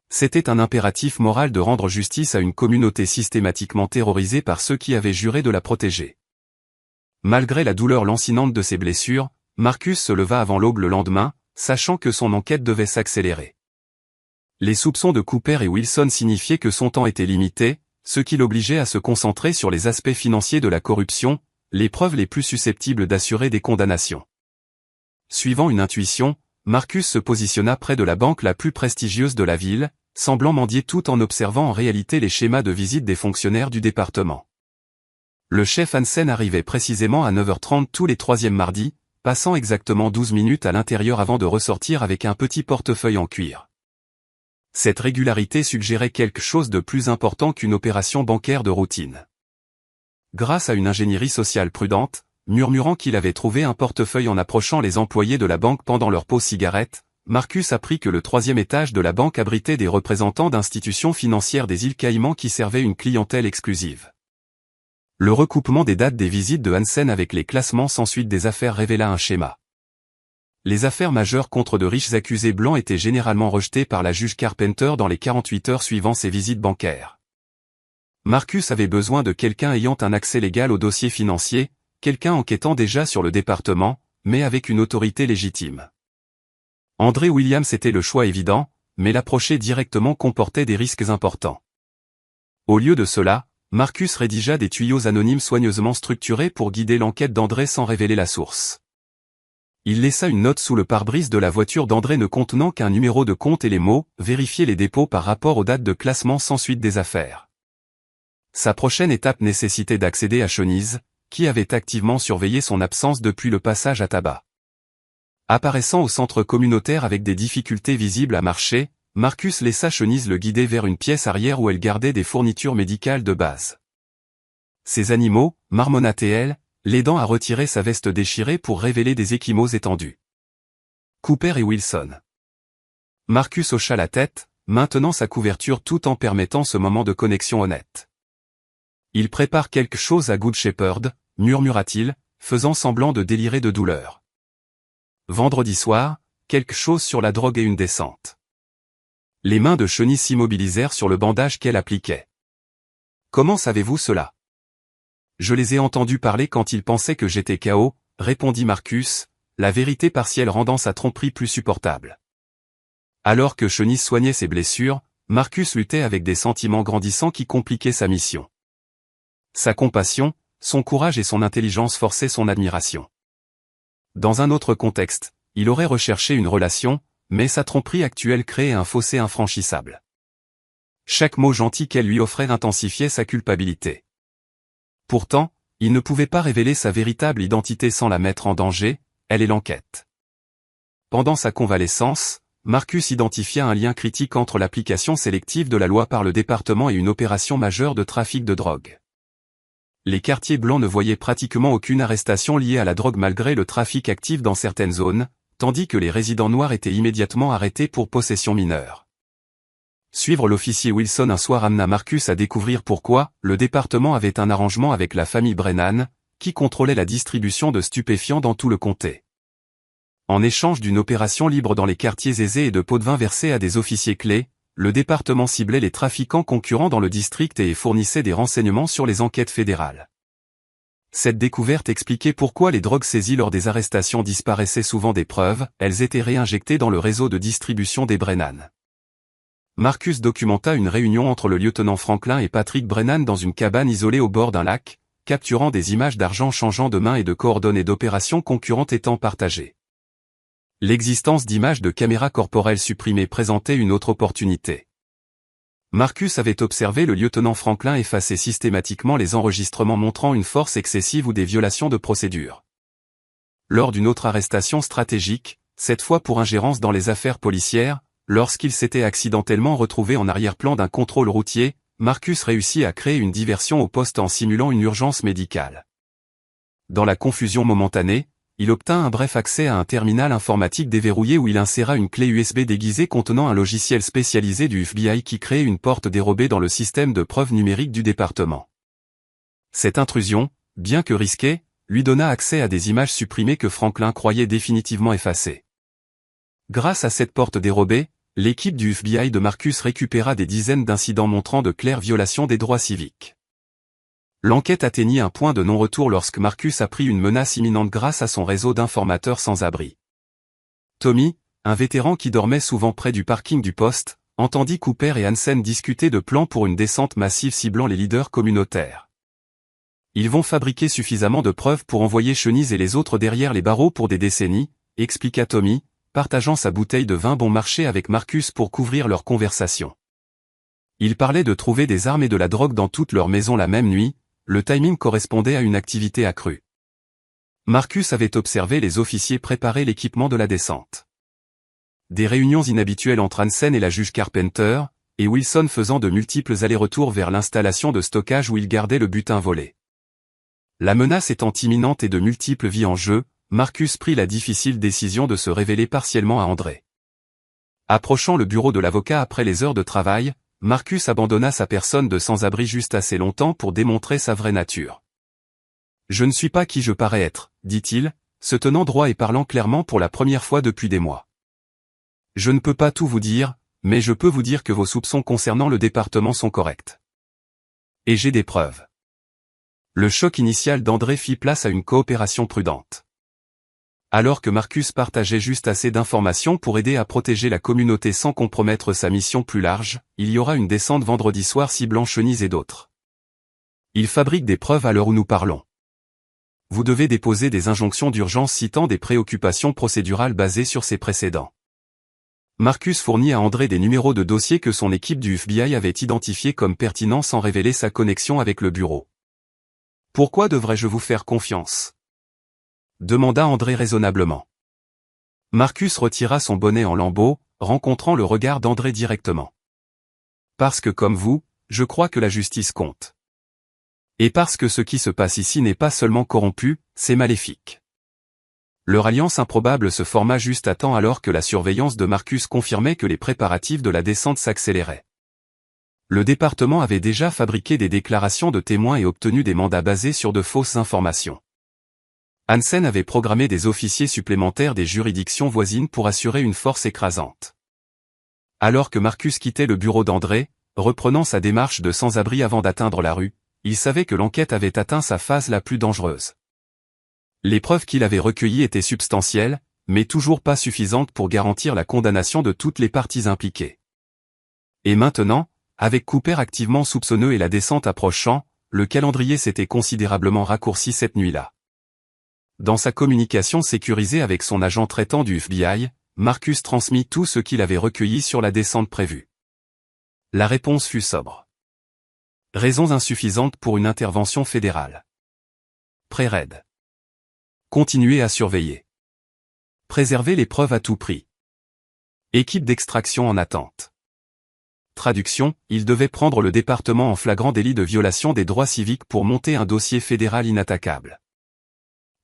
C'était un impératif moral de rendre justice à une communauté systématiquement terrorisée par ceux qui avaient juré de la protéger. Malgré la douleur lancinante de ses blessures, Marcus se leva avant l'aube le lendemain, sachant que son enquête devait s'accélérer. Les soupçons de Cooper et Wilson signifiaient que son temps était limité, ce qui l'obligeait à se concentrer sur les aspects financiers de la corruption, les preuves les plus susceptibles d'assurer des condamnations. Suivant une intuition, Marcus se positionna près de la banque la plus prestigieuse de la ville, semblant mendier tout en observant en réalité les schémas de visite des fonctionnaires du département. Le chef Hansen arrivait précisément à 9h30 tous les troisièmes mardis, passant exactement 12 minutes à l'intérieur avant de ressortir avec un petit portefeuille en cuir. Cette régularité suggérait quelque chose de plus important qu'une opération bancaire de routine. grâce à une ingénierie sociale prudente, murmurant qu'il avait trouvé un portefeuille en approchant les employés de la banque pendant leur pause cigarette, Marcus apprit que le 3e étage de la banque abritait des représentants d'institutions financières des îles Caïmans qui servaient une clientèle exclusive. Le recoupement des dates des visites de Hansen avec les classements sans suite des affaires révéla un schéma. Les affaires majeures contre de riches accusés blancs étaient généralement rejetées par la juge Carpenter dans les 48 heures suivant ses visites bancaires. Marcus avait besoin de quelqu'un ayant un accès légal aux dossiers financiers, quelqu'un enquêtant déjà sur le département, mais avec une autorité légitime. André Williams était le choix évident, mais l'approcher directement comportait des risques importants. Au lieu de cela, Marcus rédigea des tuyaux anonymes soigneusement structurés pour guider l'enquête d'André sans révéler la source. Il laissa une note sous le pare-brise de la voiture d'André ne contenant qu'un numéro de compte et les mots « Vérifier les dépôts par rapport aux dates de classement sans suite des affaires ». Sa prochaine étape nécessitait d'accéder à Chenise, qui avait activement surveillé son absence depuis le passage à tabac. Apparaissant au centre communautaire avec des difficultés visibles à marcher, Marcus laissa Chenise le guider vers une pièce arrière où elle gardait des fournitures médicales de base. Ces animaux, marmonnata-t-elle, l'aidant à retirer sa veste déchirée pour révéler des ecchymoses étendus. Cooper et Wilson. Marcus hocha la tête, maintenant sa couverture tout en permettant ce moment de connexion honnête. Il prépare quelque chose à Good Shepherd, murmura-t-il, faisant semblant de délirer de douleur. Vendredi soir, quelque chose sur la drogue et une descente. Les mains de Chenise s'immobilisèrent sur le bandage qu'elle appliquait. Comment savez-vous cela? Je les ai entendus parler quand ils pensaient que j'étais KO, répondit Marcus, la vérité partielle rendant sa tromperie plus supportable. Alors que Chenise soignait ses blessures, Marcus luttait avec des sentiments grandissants qui compliquaient sa mission. Sa compassion, son courage et son intelligence forçaient son admiration. Dans un autre contexte, il aurait recherché une relation, mais sa tromperie actuelle créait un fossé infranchissable. Chaque mot gentil qu'elle lui offrait intensifiait sa culpabilité. Pourtant, il ne pouvait pas révéler sa véritable identité sans la mettre en danger, elle et l'enquête. Pendant sa convalescence, Marcus identifia un lien critique entre l'application sélective de la loi par le département et une opération majeure de trafic de drogue. Les quartiers blancs ne voyaient pratiquement aucune arrestation liée à la drogue malgré le trafic actif dans certaines zones, tandis que les résidents noirs étaient immédiatement arrêtés pour possession mineure. Suivre l'officier Wilson un soir amena Marcus à découvrir pourquoi le département avait un arrangement avec la famille Brennan, qui contrôlait la distribution de stupéfiants dans tout le comté. En échange d'une opération libre dans les quartiers aisés et de pots de vin versés à des officiers clés, le département ciblait les trafiquants concurrents dans le district et fournissait des renseignements sur les enquêtes fédérales. Cette découverte expliquait pourquoi les drogues saisies lors des arrestations disparaissaient souvent des preuves, elles étaient réinjectées dans le réseau de distribution des Brennan. Marcus documenta une réunion entre le lieutenant Franklin et Patrick Brennan dans une cabane isolée au bord d'un lac, capturant des images d'argent changeant de main et de coordonnées d'opérations concurrentes étant partagées. L'existence d'images de caméras corporelles supprimées présentait une autre opportunité. Marcus avait observé le lieutenant Franklin effacer systématiquement les enregistrements montrant une force excessive ou des violations de procédure. Lors d'une autre arrestation stratégique, cette fois pour ingérence dans les affaires policières, lorsqu'il s'était accidentellement retrouvé en arrière-plan d'un contrôle routier, Marcus réussit à créer une diversion au poste en simulant une urgence médicale. Dans la confusion momentanée, il obtint un bref accès à un terminal informatique déverrouillé où il inséra une clé USB déguisée contenant un logiciel spécialisé du FBI qui créait une porte dérobée dans le système de preuves numériques du département. Cette intrusion, bien que risquée, lui donna accès à des images supprimées que Franklin croyait définitivement effacées. Grâce à cette porte dérobée, l'équipe du FBI de Marcus récupéra des dizaines d'incidents montrant de claires violations des droits civiques. L'enquête atteignit un point de non-retour lorsque Marcus apprit une menace imminente grâce à son réseau d'informateurs sans abri. Tommy, un vétéran qui dormait souvent près du parking du poste, entendit Cooper et Hansen discuter de plans pour une descente massive ciblant les leaders communautaires. Ils vont fabriquer suffisamment de preuves pour envoyer Chenise et les autres derrière les barreaux pour des décennies, expliqua Tommy, partageant sa bouteille de vin bon marché avec Marcus pour couvrir leur conversation. Ils parlaient de trouver des armes et de la drogue dans toute leur maison la même nuit. Le timing correspondait à une activité accrue. Marcus avait observé les officiers préparer l'équipement de la descente. Des réunions inhabituelles entre Hansen et la juge Carpenter, et Wilson faisant de multiples allers-retours vers l'installation de stockage où il gardait le butin volé. La menace étant imminente et de multiples vies en jeu, Marcus prit la difficile décision de se révéler partiellement à André. Approchant le bureau de l'avocat après les heures de travail, Marcus abandonna sa personne de sans-abri juste assez longtemps pour démontrer sa vraie nature. « Je ne suis pas qui je parais être, » dit-il, se tenant droit et parlant clairement pour la première fois depuis des mois. « Je ne peux pas tout vous dire, mais je peux vous dire que vos soupçons concernant le département sont corrects. Et j'ai des preuves. » Le choc initial d'André fit place à une coopération prudente. Alors que Marcus partageait juste assez d'informations pour aider à protéger la communauté sans compromettre sa mission plus large, il y aura une descente vendredi soir ciblant Chenise et d'autres. Il fabrique des preuves à l'heure où nous parlons. Vous devez déposer des injonctions d'urgence citant des préoccupations procédurales basées sur ses précédents. Marcus fournit à André des numéros de dossiers que son équipe du FBI avait identifiés comme pertinents sans révéler sa connexion avec le bureau. « Pourquoi devrais-je vous faire confiance ?» demanda André raisonnablement. Marcus retira son bonnet en lambeaux, rencontrant le regard d'André directement. « Parce que comme vous, je crois que la justice compte. Et parce que ce qui se passe ici n'est pas seulement corrompu, c'est maléfique. » Leur alliance improbable se forma juste à temps alors que la surveillance de Marcus confirmait que les préparatifs de la descente s'accéléraient. Le département avait déjà fabriqué des déclarations de témoins et obtenu des mandats basés sur de fausses informations. Hansen avait programmé des officiers supplémentaires des juridictions voisines pour assurer une force écrasante. Alors que Marcus quittait le bureau d'André, reprenant sa démarche de sans-abri avant d'atteindre la rue, il savait que l'enquête avait atteint sa phase la plus dangereuse. Les preuves qu'il avait recueillies étaient substantielles, mais toujours pas suffisantes pour garantir la condamnation de toutes les parties impliquées. Et maintenant, avec Cooper activement soupçonneux et la descente approchant, le calendrier s'était considérablement raccourci cette nuit-là. Dans sa communication sécurisée avec son agent traitant du FBI, Marcus transmit tout ce qu'il avait recueilli sur la descente prévue. La réponse fut sobre. Raisons insuffisantes pour une intervention fédérale. Pré-raid. Continuez à surveiller. Préservez les preuves à tout prix. Équipe d'extraction en attente. Traduction, il devait prendre le département en flagrant délit de violation des droits civiques pour monter un dossier fédéral inattaquable.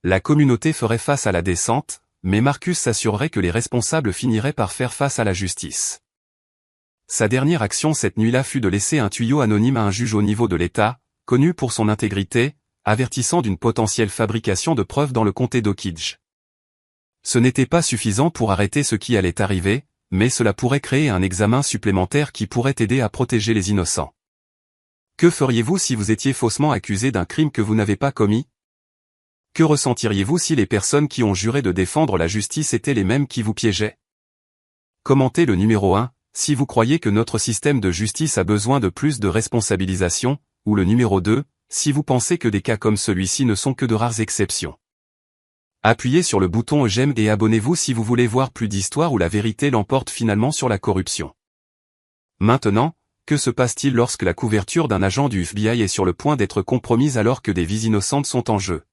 La communauté ferait face à la descente, mais Marcus s'assurerait que les responsables finiraient par faire face à la justice. Sa dernière action cette nuit-là fut de laisser un tuyau anonyme à un juge au niveau de l'État, connu pour son intégrité, avertissant d'une potentielle fabrication de preuves dans le comté d'Oakidge. Ce n'était pas suffisant pour arrêter ce qui allait arriver, mais cela pourrait créer un examen supplémentaire qui pourrait aider à protéger les innocents. Que feriez-vous si vous étiez faussement accusé d'un crime que vous n'avez pas commis ? Que ressentiriez-vous si les personnes qui ont juré de défendre la justice étaient les mêmes qui vous piégeaient ? Commentez le numéro 1, si vous croyez que notre système de justice a besoin de plus de responsabilisation, ou le numéro 2, si vous pensez que des cas comme celui-ci ne sont que de rares exceptions. Appuyez sur le bouton j'aime et abonnez-vous si vous voulez voir plus d'histoires où la vérité l'emporte finalement sur la corruption. Maintenant, que se passe-t-il lorsque la couverture d'un agent du FBI est sur le point d'être compromise alors que des vies innocentes sont en jeu ?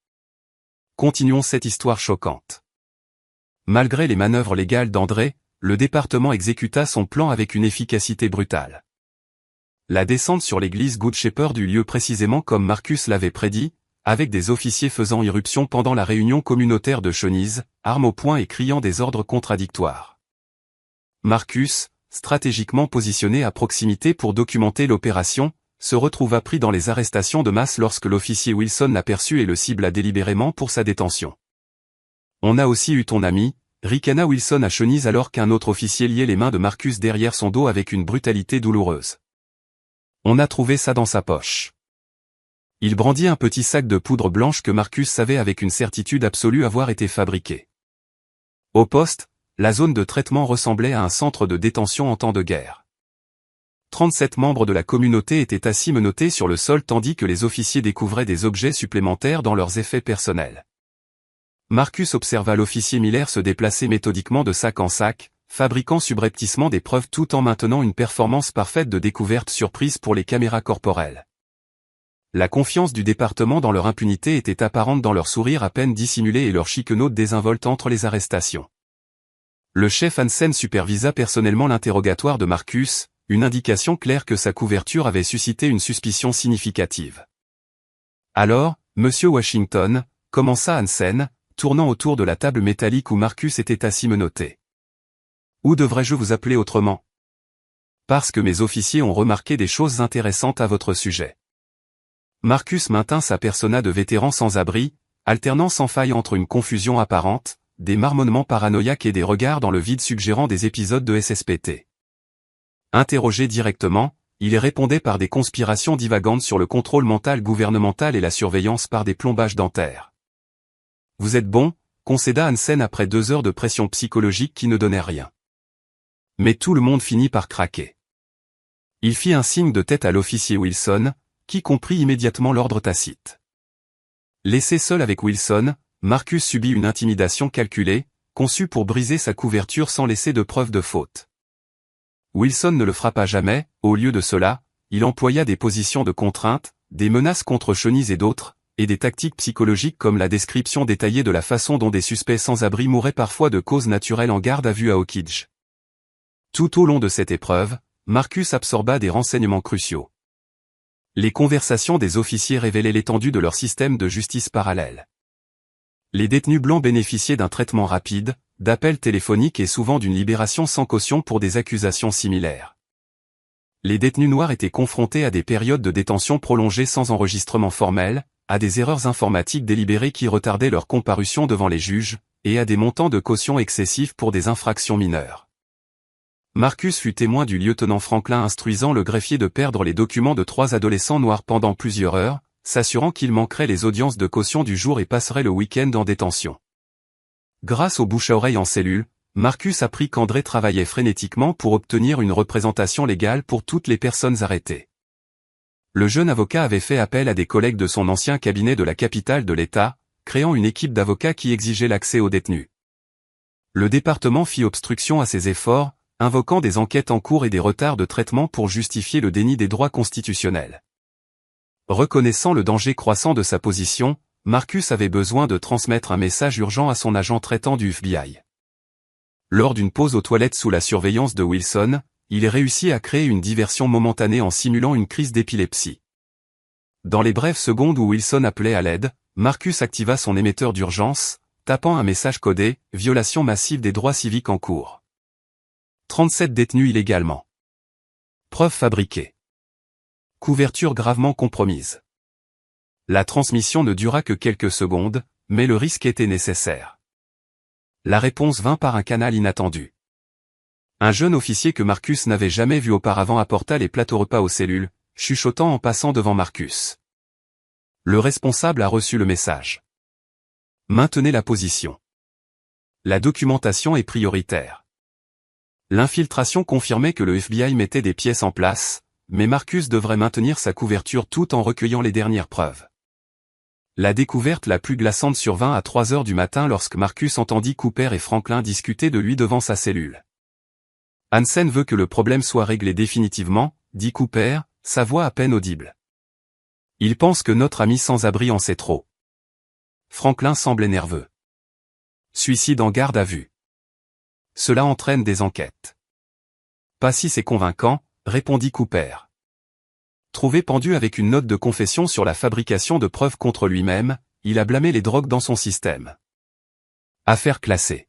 Continuons cette histoire choquante. Malgré les manœuvres légales d'André, le département exécuta son plan avec une efficacité brutale. La descente sur l'église Good Shepherd eut lieu précisément comme Marcus l'avait prédit, avec des officiers faisant irruption pendant la réunion communautaire de Chenise, armes au poing et criant des ordres contradictoires. Marcus, stratégiquement positionné à proximité pour documenter l'opération, se retrouva pris dans les arrestations de masse lorsque l'officier Wilson l'aperçut et le cibla délibérément pour sa détention. On a aussi eu ton ami, ricana Wilson à Chenise alors qu'un autre officier liait les mains de Marcus derrière son dos avec une brutalité douloureuse. On a trouvé ça dans sa poche. Il brandit un petit sac de poudre blanche que Marcus savait avec une certitude absolue avoir été fabriqué. Au poste, la zone de traitement ressemblait à un centre de détention en temps de guerre. 37 membres de la communauté étaient assis menottés sur le sol tandis que les officiers découvraient des objets supplémentaires dans leurs effets personnels. Marcus observa l'officier Miller se déplacer méthodiquement de sac en sac, fabriquant subrepticement des preuves tout en maintenant une performance parfaite de découverte surprise pour les caméras corporelles. La confiance du département dans leur impunité était apparente dans leur sourire à peine dissimulé et leur chic note désinvolte entre les arrestations. Le chef Hansen supervisa personnellement l'interrogatoire de Marcus, une indication claire que sa couverture avait suscité une suspicion significative. Alors, Monsieur Washington, commença Hansen, tournant autour de la table métallique où Marcus était assis menotté. Ou devrais-je vous appeler autrement? Parce que mes officiers ont remarqué des choses intéressantes à votre sujet. Marcus maintint sa persona de vétéran sans abri, alternant sans faille entre une confusion apparente, des marmonnements paranoïaques et des regards dans le vide suggérant des épisodes de SSPT. Interrogé directement, il répondait par des conspirations divagantes sur le contrôle mental gouvernemental et la surveillance par des plombages dentaires. Vous êtes bon, concéda Hansen après 2 heures de pression psychologique qui ne donnait rien. Mais tout le monde finit par craquer. Il fit un signe de tête à l'officier Wilson, qui comprit immédiatement l'ordre tacite. Laissé seul avec Wilson, Marcus subit une intimidation calculée, conçue pour briser sa couverture sans laisser de preuve de faute. Wilson ne le frappa jamais, au lieu de cela, il employa des positions de contrainte, des menaces contre chenilles et d'autres, et des tactiques psychologiques comme la description détaillée de la façon dont des suspects sans-abri mouraient parfois de causes naturelles en garde à vue à Oak Ridge. Tout au long de cette épreuve, Marcus absorba des renseignements cruciaux. Les conversations des officiers révélaient l'étendue de leur système de justice parallèle. Les détenus blancs bénéficiaient d'un traitement rapide, d'appels téléphoniques et souvent d'une libération sans caution pour des accusations similaires. Les détenus noirs étaient confrontés à des périodes de détention prolongées sans enregistrement formel, à des erreurs informatiques délibérées qui retardaient leur comparution devant les juges, et à des montants de caution excessifs pour des infractions mineures. Marcus fut témoin du lieutenant Franklin instruisant le greffier de perdre les documents de 3 adolescents noirs pendant plusieurs heures, s'assurant qu'ils manqueraient les audiences de caution du jour et passeraient le week-end en détention. Grâce au bouche à oreille en cellule, Marcus apprit qu'André travaillait frénétiquement pour obtenir une représentation légale pour toutes les personnes arrêtées. Le jeune avocat avait fait appel à des collègues de son ancien cabinet de la capitale de l'État, créant une équipe d'avocats qui exigeait l'accès aux détenus. Le département fit obstruction à ces efforts, invoquant des enquêtes en cours et des retards de traitement pour justifier le déni des droits constitutionnels. Reconnaissant le danger croissant de sa position, Marcus avait besoin de transmettre un message urgent à son agent traitant du FBI. Lors d'une pause aux toilettes sous la surveillance de Wilson, il réussit à créer une diversion momentanée en simulant une crise d'épilepsie. Dans les brèves secondes où Wilson appelait à l'aide, Marcus activa son émetteur d'urgence, tapant un message codé « Violation massive des droits civiques en cours ». 37 détenus illégalement. Preuve fabriquée. Couverture gravement compromise. La transmission ne dura que quelques secondes, mais le risque était nécessaire. La réponse vint par un canal inattendu. Un jeune officier que Marcus n'avait jamais vu auparavant apporta les plateaux repas aux cellules, chuchotant en passant devant Marcus. Le responsable a reçu le message. Maintenez la position. La documentation est prioritaire. L'infiltration confirmait que le FBI mettait des pièces en place, mais Marcus devrait maintenir sa couverture tout en recueillant les dernières preuves. La découverte la plus glaçante survint à 3 heures du matin lorsque Marcus entendit Cooper et Franklin discuter de lui devant sa cellule. Hansen veut que le problème soit réglé définitivement, dit Cooper, sa voix à peine audible. Il pense que notre ami sans-abri en sait trop. Franklin semblait nerveux. Suicide en garde à vue. Cela entraîne des enquêtes. Pas si c'est convaincant, répondit Cooper. Trouvé pendu avec une note de confession sur la fabrication de preuves contre lui-même, il a blâmé les drogues dans son système. Affaire classée.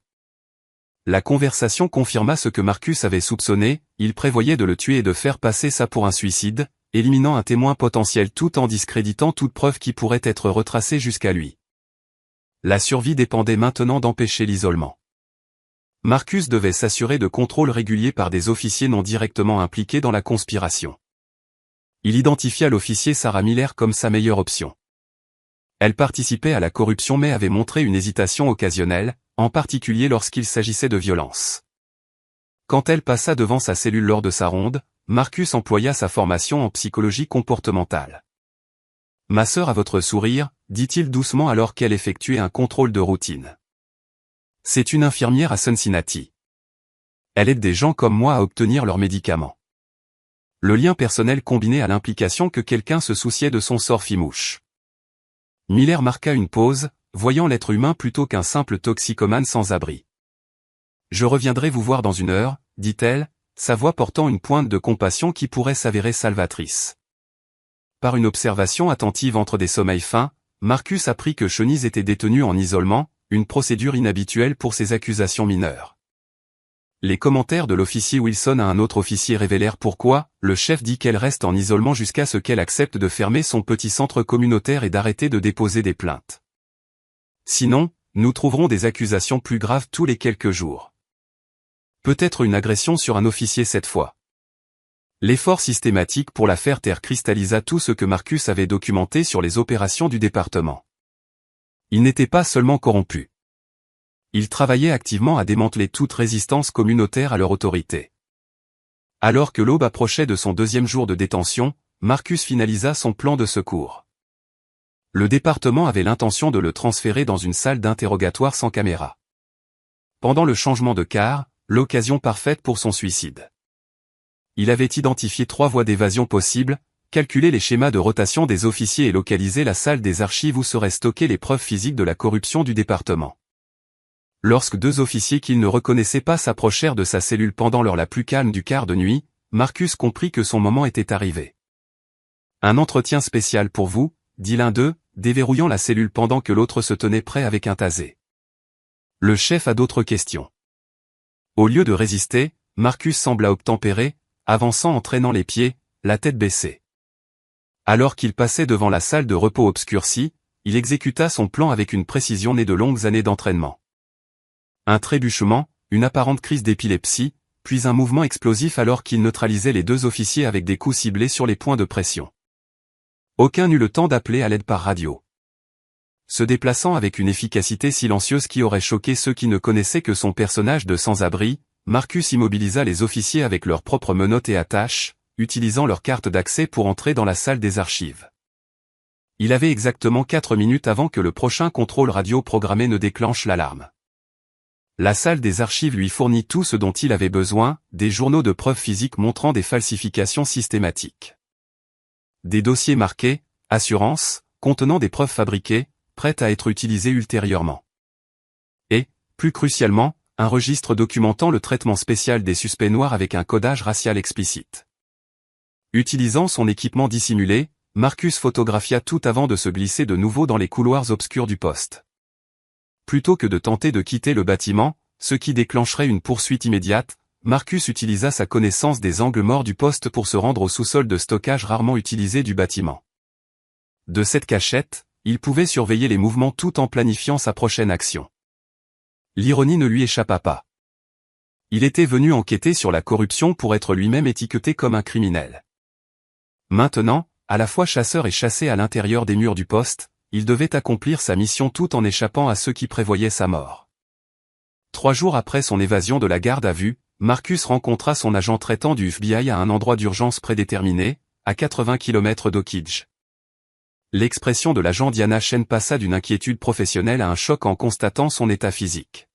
La conversation confirma ce que Marcus avait soupçonné, il prévoyait de le tuer et de faire passer ça pour un suicide, éliminant un témoin potentiel tout en discréditant toute preuve qui pourrait être retracée jusqu'à lui. La survie dépendait maintenant d'empêcher l'isolement. Marcus devait s'assurer de contrôles réguliers par des officiers non directement impliqués dans la conspiration. Il identifia l'officier Sarah Miller comme sa meilleure option. Elle participait à la corruption mais avait montré une hésitation occasionnelle, en particulier lorsqu'il s'agissait de violence. Quand elle passa devant sa cellule lors de sa ronde, Marcus employa sa formation en psychologie comportementale. « Ma sœur a votre sourire », dit-il doucement alors qu'elle effectuait un contrôle de routine. « C'est une infirmière à Cincinnati. Elle aide des gens comme moi à obtenir leurs médicaments. » Le lien personnel combiné à l'implication que quelqu'un se souciait de son sort fit mouche. Miller marqua une pause, voyant l'être humain plutôt qu'un simple toxicomane sans abri. « Je reviendrai vous voir dans 1 heure, dit-elle, sa voix portant une pointe de compassion qui pourrait s'avérer salvatrice. Par une observation attentive entre des sommeils fins, Marcus apprit que Chenise était détenu en isolement, une procédure inhabituelle pour ces accusations mineures. Les commentaires de l'officier Wilson à un autre officier révélèrent pourquoi. Le chef dit qu'elle reste en isolement jusqu'à ce qu'elle accepte de fermer son petit centre communautaire et d'arrêter de déposer des plaintes. Sinon, nous trouverons des accusations plus graves tous les quelques jours. Peut-être une agression sur un officier cette fois. L'effort systématique pour la faire taire cristallisa tout ce que Marcus avait documenté sur les opérations du département. Il n'était pas seulement corrompu. Il travaillait activement à démanteler toute résistance communautaire à leur autorité. Alors que l'aube approchait de son 2e jour de détention, Marcus finalisa son plan de secours. Le département avait l'intention de le transférer dans une salle d'interrogatoire sans caméra. Pendant le changement de quart, l'occasion parfaite pour son suicide. Il avait identifié 3 voies d'évasion possibles, calculé les schémas de rotation des officiers et localisé la salle des archives où seraient stockées les preuves physiques de la corruption du département. Lorsque 2 officiers qu'il ne reconnaissait pas s'approchèrent de sa cellule pendant l'heure la plus calme du quart de nuit, Marcus comprit que son moment était arrivé. « Un entretien spécial pour vous », dit l'un d'eux, déverrouillant la cellule pendant que l'autre se tenait prêt avec un tasé. Le chef a d'autres questions. Au lieu de résister, Marcus sembla obtempérer, avançant en traînant les pieds, la tête baissée. Alors qu'il passait devant la salle de repos obscurcie, il exécuta son plan avec une précision née de longues années d'entraînement. Un trébuchement, une apparente crise d'épilepsie, puis un mouvement explosif alors qu'il neutralisait les 2 officiers avec des coups ciblés sur les points de pression. Aucun n'eut le temps d'appeler à l'aide par radio. Se déplaçant avec une efficacité silencieuse qui aurait choqué ceux qui ne connaissaient que son personnage de sans-abri, Marcus immobilisa les officiers avec leurs propres menottes et attaches, utilisant leur carte d'accès pour entrer dans la salle des archives. Il avait exactement 4 minutes avant que le prochain contrôle radio programmé ne déclenche l'alarme. La salle des archives lui fournit tout ce dont il avait besoin, des journaux de preuves physiques montrant des falsifications systématiques. Des dossiers marqués, assurance, contenant des preuves fabriquées, prêtes à être utilisées ultérieurement. Et, plus crucialement, un registre documentant le traitement spécial des suspects noirs avec un codage racial explicite. Utilisant son équipement dissimulé, Marcus photographia tout avant de se glisser de nouveau dans les couloirs obscurs du poste. Plutôt que de tenter de quitter le bâtiment, ce qui déclencherait une poursuite immédiate, Marcus utilisa sa connaissance des angles morts du poste pour se rendre au sous-sol de stockage rarement utilisé du bâtiment. De cette cachette, il pouvait surveiller les mouvements tout en planifiant sa prochaine action. L'ironie ne lui échappa pas. Il était venu enquêter sur la corruption pour être lui-même étiqueté comme un criminel. Maintenant, à la fois chasseur et chassé à l'intérieur des murs du poste, il devait accomplir sa mission tout en échappant à ceux qui prévoyaient sa mort. 3 jours après son évasion de la garde à vue, Marcus rencontra son agent traitant du FBI à un endroit d'urgence prédéterminé, à 80 km d'Oak Ridge. L'expression de l'agent Diana Chen passa d'une inquiétude professionnelle à un choc en constatant son état physique.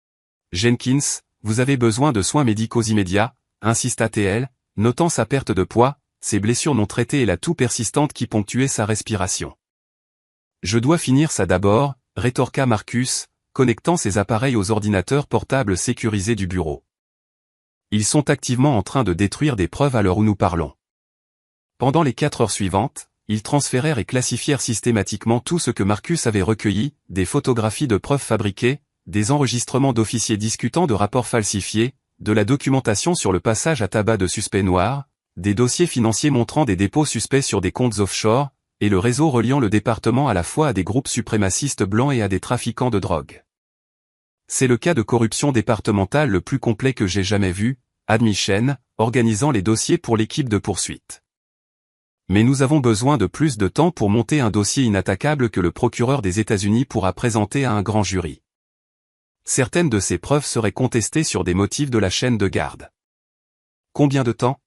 « Jenkins, vous avez besoin de soins médicaux immédiats », insista-t-elle, notant sa perte de poids, ses blessures non traitées et la toux persistante qui ponctuait sa respiration. « Je dois finir ça d'abord », rétorqua Marcus, connectant ses appareils aux ordinateurs portables sécurisés du bureau. Ils sont activement en train de détruire des preuves à l'heure où nous parlons. Pendant les 4 heures suivantes, ils transférèrent et classifièrent systématiquement tout ce que Marcus avait recueilli, des photographies de preuves fabriquées, des enregistrements d'officiers discutant de rapports falsifiés, de la documentation sur le passage à tabac de suspects noirs, des dossiers financiers montrant des dépôts suspects sur des comptes offshore, et le réseau reliant le département à la fois à des groupes suprémacistes blancs et à des trafiquants de drogue. C'est le cas de corruption départementale le plus complet que j'ai jamais vu, admit Chen, organisant les dossiers pour l'équipe de poursuite. Mais nous avons besoin de plus de temps pour monter un dossier inattaquable que le procureur des États-Unis pourra présenter à un grand jury. Certaines de ces preuves seraient contestées sur des motifs de la chaîne de garde. Combien de temps ?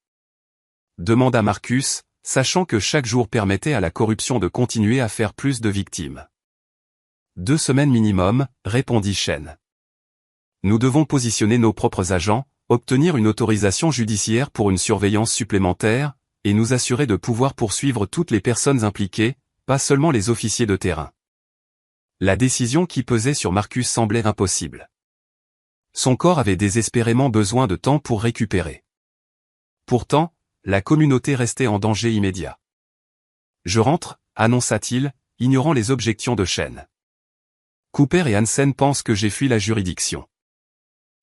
Demanda Marcus, sachant que chaque jour permettait à la corruption de continuer à faire plus de victimes. 2 semaines minimum, répondit Chen. Nous devons positionner nos propres agents, obtenir une autorisation judiciaire pour une surveillance supplémentaire, et nous assurer de pouvoir poursuivre toutes les personnes impliquées, pas seulement les officiers de terrain. La décision qui pesait sur Marcus semblait impossible. Son corps avait désespérément besoin de temps pour récupérer. Pourtant, la communauté restait en danger immédiat. « Je rentre », annonça-t-il, ignorant les objections de Chen. Cooper et Hansen pensent que j'ai fui la juridiction.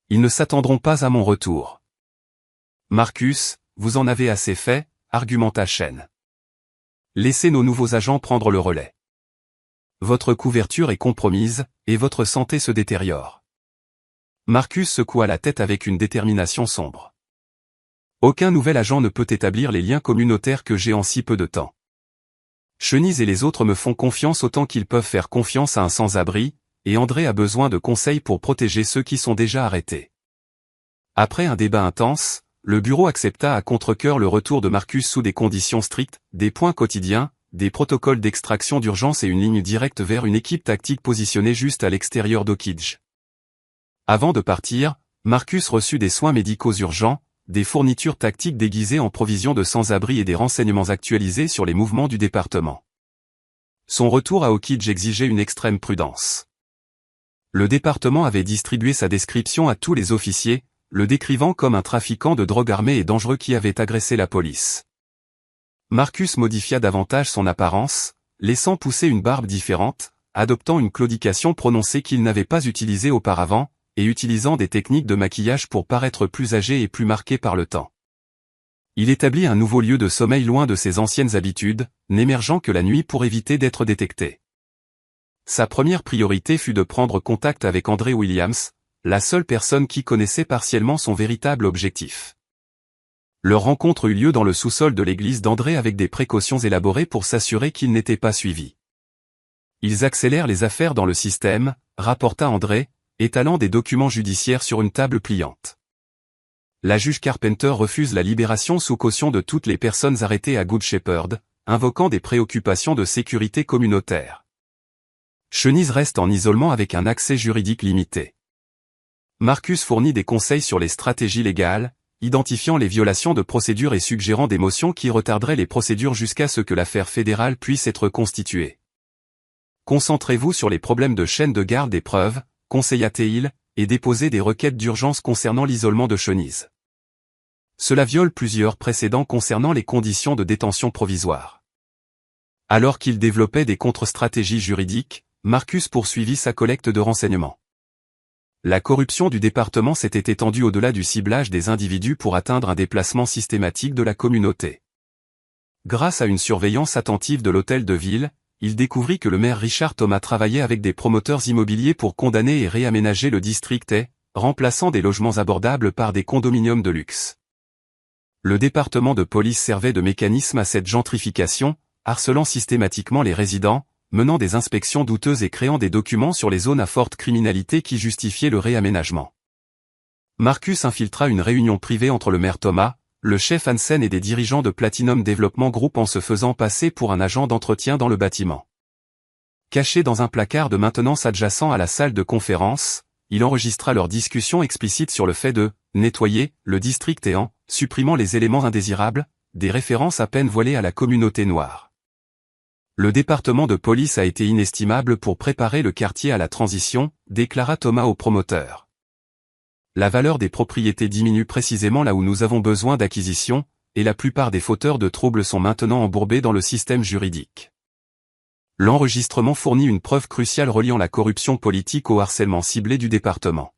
Ils ne s'attendront pas à mon retour. Marcus, vous en avez assez fait, argumenta Chen. Laissez nos nouveaux agents prendre le relais. Votre couverture est compromise, et votre santé se détériore. Marcus secoua la tête avec une détermination sombre. Aucun nouvel agent ne peut établir les liens communautaires que j'ai en si peu de temps. Chenise et les autres me font confiance autant qu'ils peuvent faire confiance à un sans-abri, et André a besoin de conseils pour protéger ceux qui sont déjà arrêtés. Après un débat intense, le bureau accepta à contre-cœur le retour de Marcus sous des conditions strictes, des points quotidiens, des protocoles d'extraction d'urgence et une ligne directe vers une équipe tactique positionnée juste à l'extérieur d'Oakidge. Avant de partir, Marcus reçut des soins médicaux urgents, des fournitures tactiques déguisées en provisions de sans-abri et des renseignements actualisés sur les mouvements du département. Son retour à Oakidge exigeait une extrême prudence. Le département avait distribué sa description à tous les officiers, le décrivant comme un trafiquant de drogue armé et dangereux qui avait agressé la police. Marcus modifia davantage son apparence, laissant pousser une barbe différente, adoptant une claudication prononcée qu'il n'avait pas utilisée auparavant, et utilisant des techniques de maquillage pour paraître plus âgé et plus marqué par le temps. Il établit un nouveau lieu de sommeil loin de ses anciennes habitudes, n'émergeant que la nuit pour éviter d'être détecté. Sa première priorité fut de prendre contact avec André Williams, la seule personne qui connaissait partiellement son véritable objectif. Leur rencontre eut lieu dans le sous-sol de l'église d'André avec des précautions élaborées pour s'assurer qu'il n'était pas suivi. Ils accélèrent les affaires dans le système, rapporta André, étalant des documents judiciaires sur une table pliante. La juge Carpenter refuse la libération sous caution de toutes les personnes arrêtées à Good Shepherd, invoquant des préoccupations de sécurité communautaire. Chenise reste en isolement avec un accès juridique limité. Marcus fournit des conseils sur les stratégies légales, identifiant les violations de procédures et suggérant des motions qui retarderaient les procédures jusqu'à ce que l'affaire fédérale puisse être constituée. Concentrez-vous sur les problèmes de chaîne de garde des preuves, conseilla-t-il, et déposez des requêtes d'urgence concernant l'isolement de Chenise. Cela viole plusieurs précédents concernant les conditions de détention provisoire. Alors qu'il développait des contre-stratégies juridiques, Marcus poursuivit sa collecte de renseignements. La corruption du département s'était étendue au-delà du ciblage des individus pour atteindre un déplacement systématique de la communauté. Grâce à une surveillance attentive de l'hôtel de ville, il découvrit que le maire Richard Thomas travaillait avec des promoteurs immobiliers pour condamner et réaménager le district et, remplaçant des logements abordables par des condominiums de luxe. Le département de police servait de mécanisme à cette gentrification, harcelant systématiquement les résidents, menant des inspections douteuses et créant des documents sur les zones à forte criminalité qui justifiaient le réaménagement. Marcus infiltra une réunion privée entre le maire Thomas, le chef Hansen et des dirigeants de Platinum Development Group en se faisant passer pour un agent d'entretien dans le bâtiment. Caché dans un placard de maintenance adjacent à la salle de conférence, il enregistra leur discussion explicite sur le fait de « nettoyer » le district et en supprimant les éléments indésirables, des références à peine voilées à la communauté noire. Le département de police a été inestimable pour préparer le quartier à la transition, déclara Thomas au promoteur. La valeur des propriétés diminue précisément là où nous avons besoin d'acquisition, et la plupart des fauteurs de troubles sont maintenant embourbés dans le système juridique. L'enregistrement fournit une preuve cruciale reliant la corruption politique au harcèlement ciblé du département.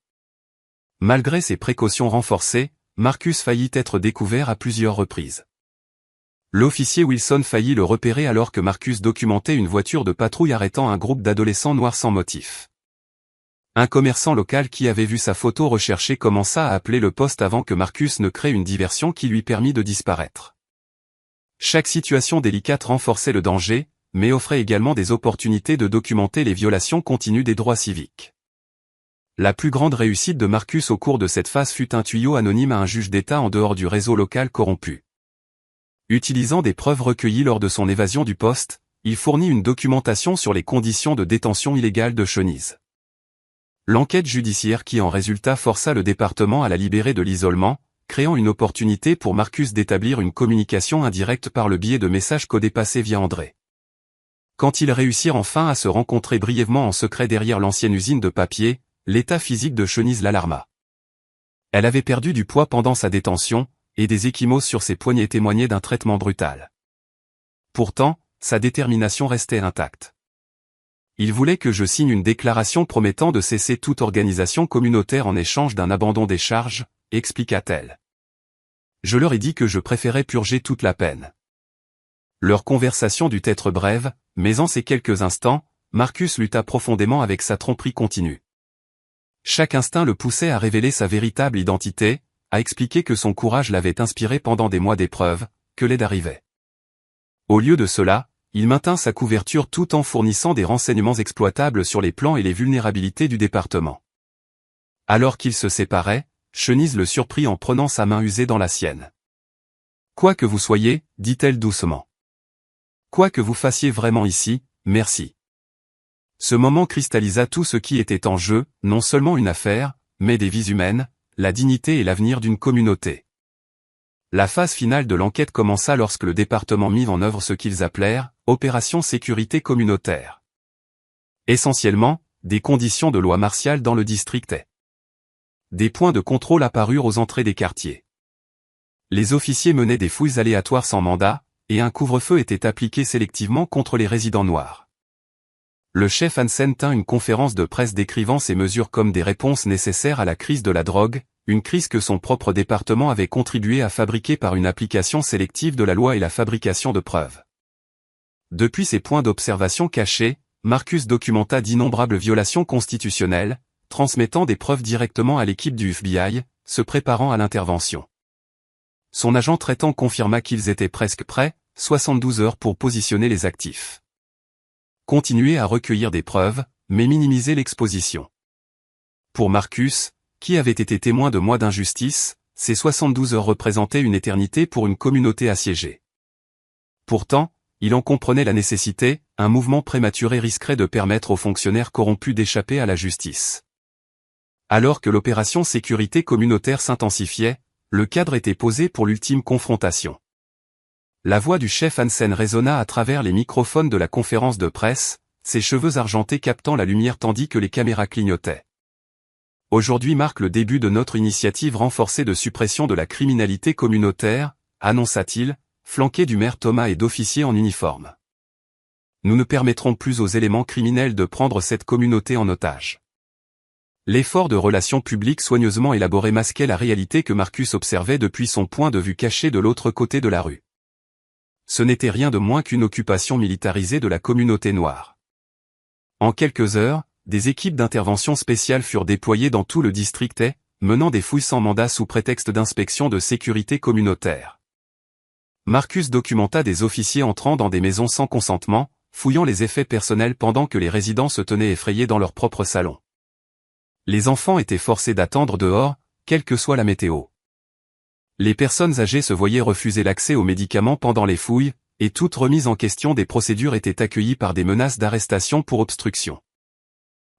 Malgré ces précautions renforcées, Marcus faillit être découvert à plusieurs reprises. L'officier Wilson faillit le repérer alors que Marcus documentait une voiture de patrouille arrêtant un groupe d'adolescents noirs sans motif. Un commerçant local qui avait vu sa photo recherchée commença à appeler le poste avant que Marcus ne crée une diversion qui lui permit de disparaître. Chaque situation délicate renforçait le danger, mais offrait également des opportunités de documenter les violations continues des droits civiques. La plus grande réussite de Marcus au cours de cette phase fut un tuyau anonyme à un juge d'État en dehors du réseau local corrompu. Utilisant des preuves recueillies lors de son évasion du poste, il fournit une documentation sur les conditions de détention illégale de Chenise. L'enquête judiciaire qui en résulta força le département à la libérer de l'isolement, créant une opportunité pour Marcus d'établir une communication indirecte par le biais de messages codés passés via André. Quand ils réussirent enfin à se rencontrer brièvement en secret derrière l'ancienne usine de papier, l'état physique de Chenise l'alarma. Elle avait perdu du poids pendant sa détention, et des ecchymoses sur ses poignets témoignaient d'un traitement brutal. Pourtant, sa détermination restait intacte. Il voulait que je signe une déclaration promettant de cesser toute organisation communautaire en échange d'un abandon des charges, expliqua-t-elle. Je leur ai dit que je préférais purger toute la peine. Leur conversation dut être brève, mais en ces quelques instants, Marcus lutta profondément avec sa tromperie continue. Chaque instinct le poussait à révéler sa véritable identité, à expliquer que son courage l'avait inspiré pendant des mois d'épreuves, que l'aide arrivait. Au lieu de cela, il maintint sa couverture tout en fournissant des renseignements exploitables sur les plans et les vulnérabilités du département. Alors qu'ils se séparaient, Chenise le surprit en prenant sa main usée dans la sienne. « Quoi que vous soyez, dit-elle doucement. Quoi que vous fassiez vraiment ici, merci. » Ce moment cristallisa tout ce qui était en jeu, non seulement une affaire, mais des vies humaines, la dignité et l'avenir d'une communauté. La phase finale de l'enquête commença lorsque le département mit en œuvre ce qu'ils appelèrent « Opération Sécurité Communautaire ». Essentiellement, des conditions de loi martiale dans le district. Des points de contrôle apparurent aux entrées des quartiers. Les officiers menaient des fouilles aléatoires sans mandat, et un couvre-feu était appliqué sélectivement contre les résidents noirs. Le chef Hansen tint une conférence de presse décrivant ces mesures comme des réponses nécessaires à la crise de la drogue, une crise que son propre département avait contribué à fabriquer par une application sélective de la loi et la fabrication de preuves. Depuis ces points d'observation cachés, Marcus documenta d'innombrables violations constitutionnelles, transmettant des preuves directement à l'équipe du FBI, se préparant à l'intervention. Son agent traitant confirma qu'ils étaient presque prêts, 72 heures pour positionner les actifs. Continuer à recueillir des preuves, mais minimiser l'exposition. Pour Marcus, qui avait été témoin de mois d'injustice, ces 72 heures représentaient une éternité pour une communauté assiégée. Pourtant, il en comprenait la nécessité, un mouvement prématuré risquerait de permettre aux fonctionnaires corrompus d'échapper à la justice. Alors que l'opération sécurité communautaire s'intensifiait, le cadre était posé pour l'ultime confrontation. La voix du chef Hansen résonna à travers les microphones de la conférence de presse, ses cheveux argentés captant la lumière tandis que les caméras clignotaient. Aujourd'hui marque le début de notre initiative renforcée de suppression de la criminalité communautaire, annonça-t-il, flanqué du maire Thomas et d'officiers en uniforme. Nous ne permettrons plus aux éléments criminels de prendre cette communauté en otage. L'effort de relations publiques soigneusement élaboré masquait la réalité que Marcus observait depuis son point de vue caché de l'autre côté de la rue. Ce n'était rien de moins qu'une occupation militarisée de la communauté noire. En quelques heures, des équipes d'intervention spéciales furent déployées dans tout le district, menant des fouilles sans mandat sous prétexte d'inspection de sécurité communautaire. Marcus documenta des officiers entrant dans des maisons sans consentement, fouillant les effets personnels pendant que les résidents se tenaient effrayés dans leur propre salon. Les enfants étaient forcés d'attendre dehors, quelle que soit la météo. Les personnes âgées se voyaient refuser l'accès aux médicaments pendant les fouilles, et toute remise en question des procédures était accueillie par des menaces d'arrestation pour obstruction.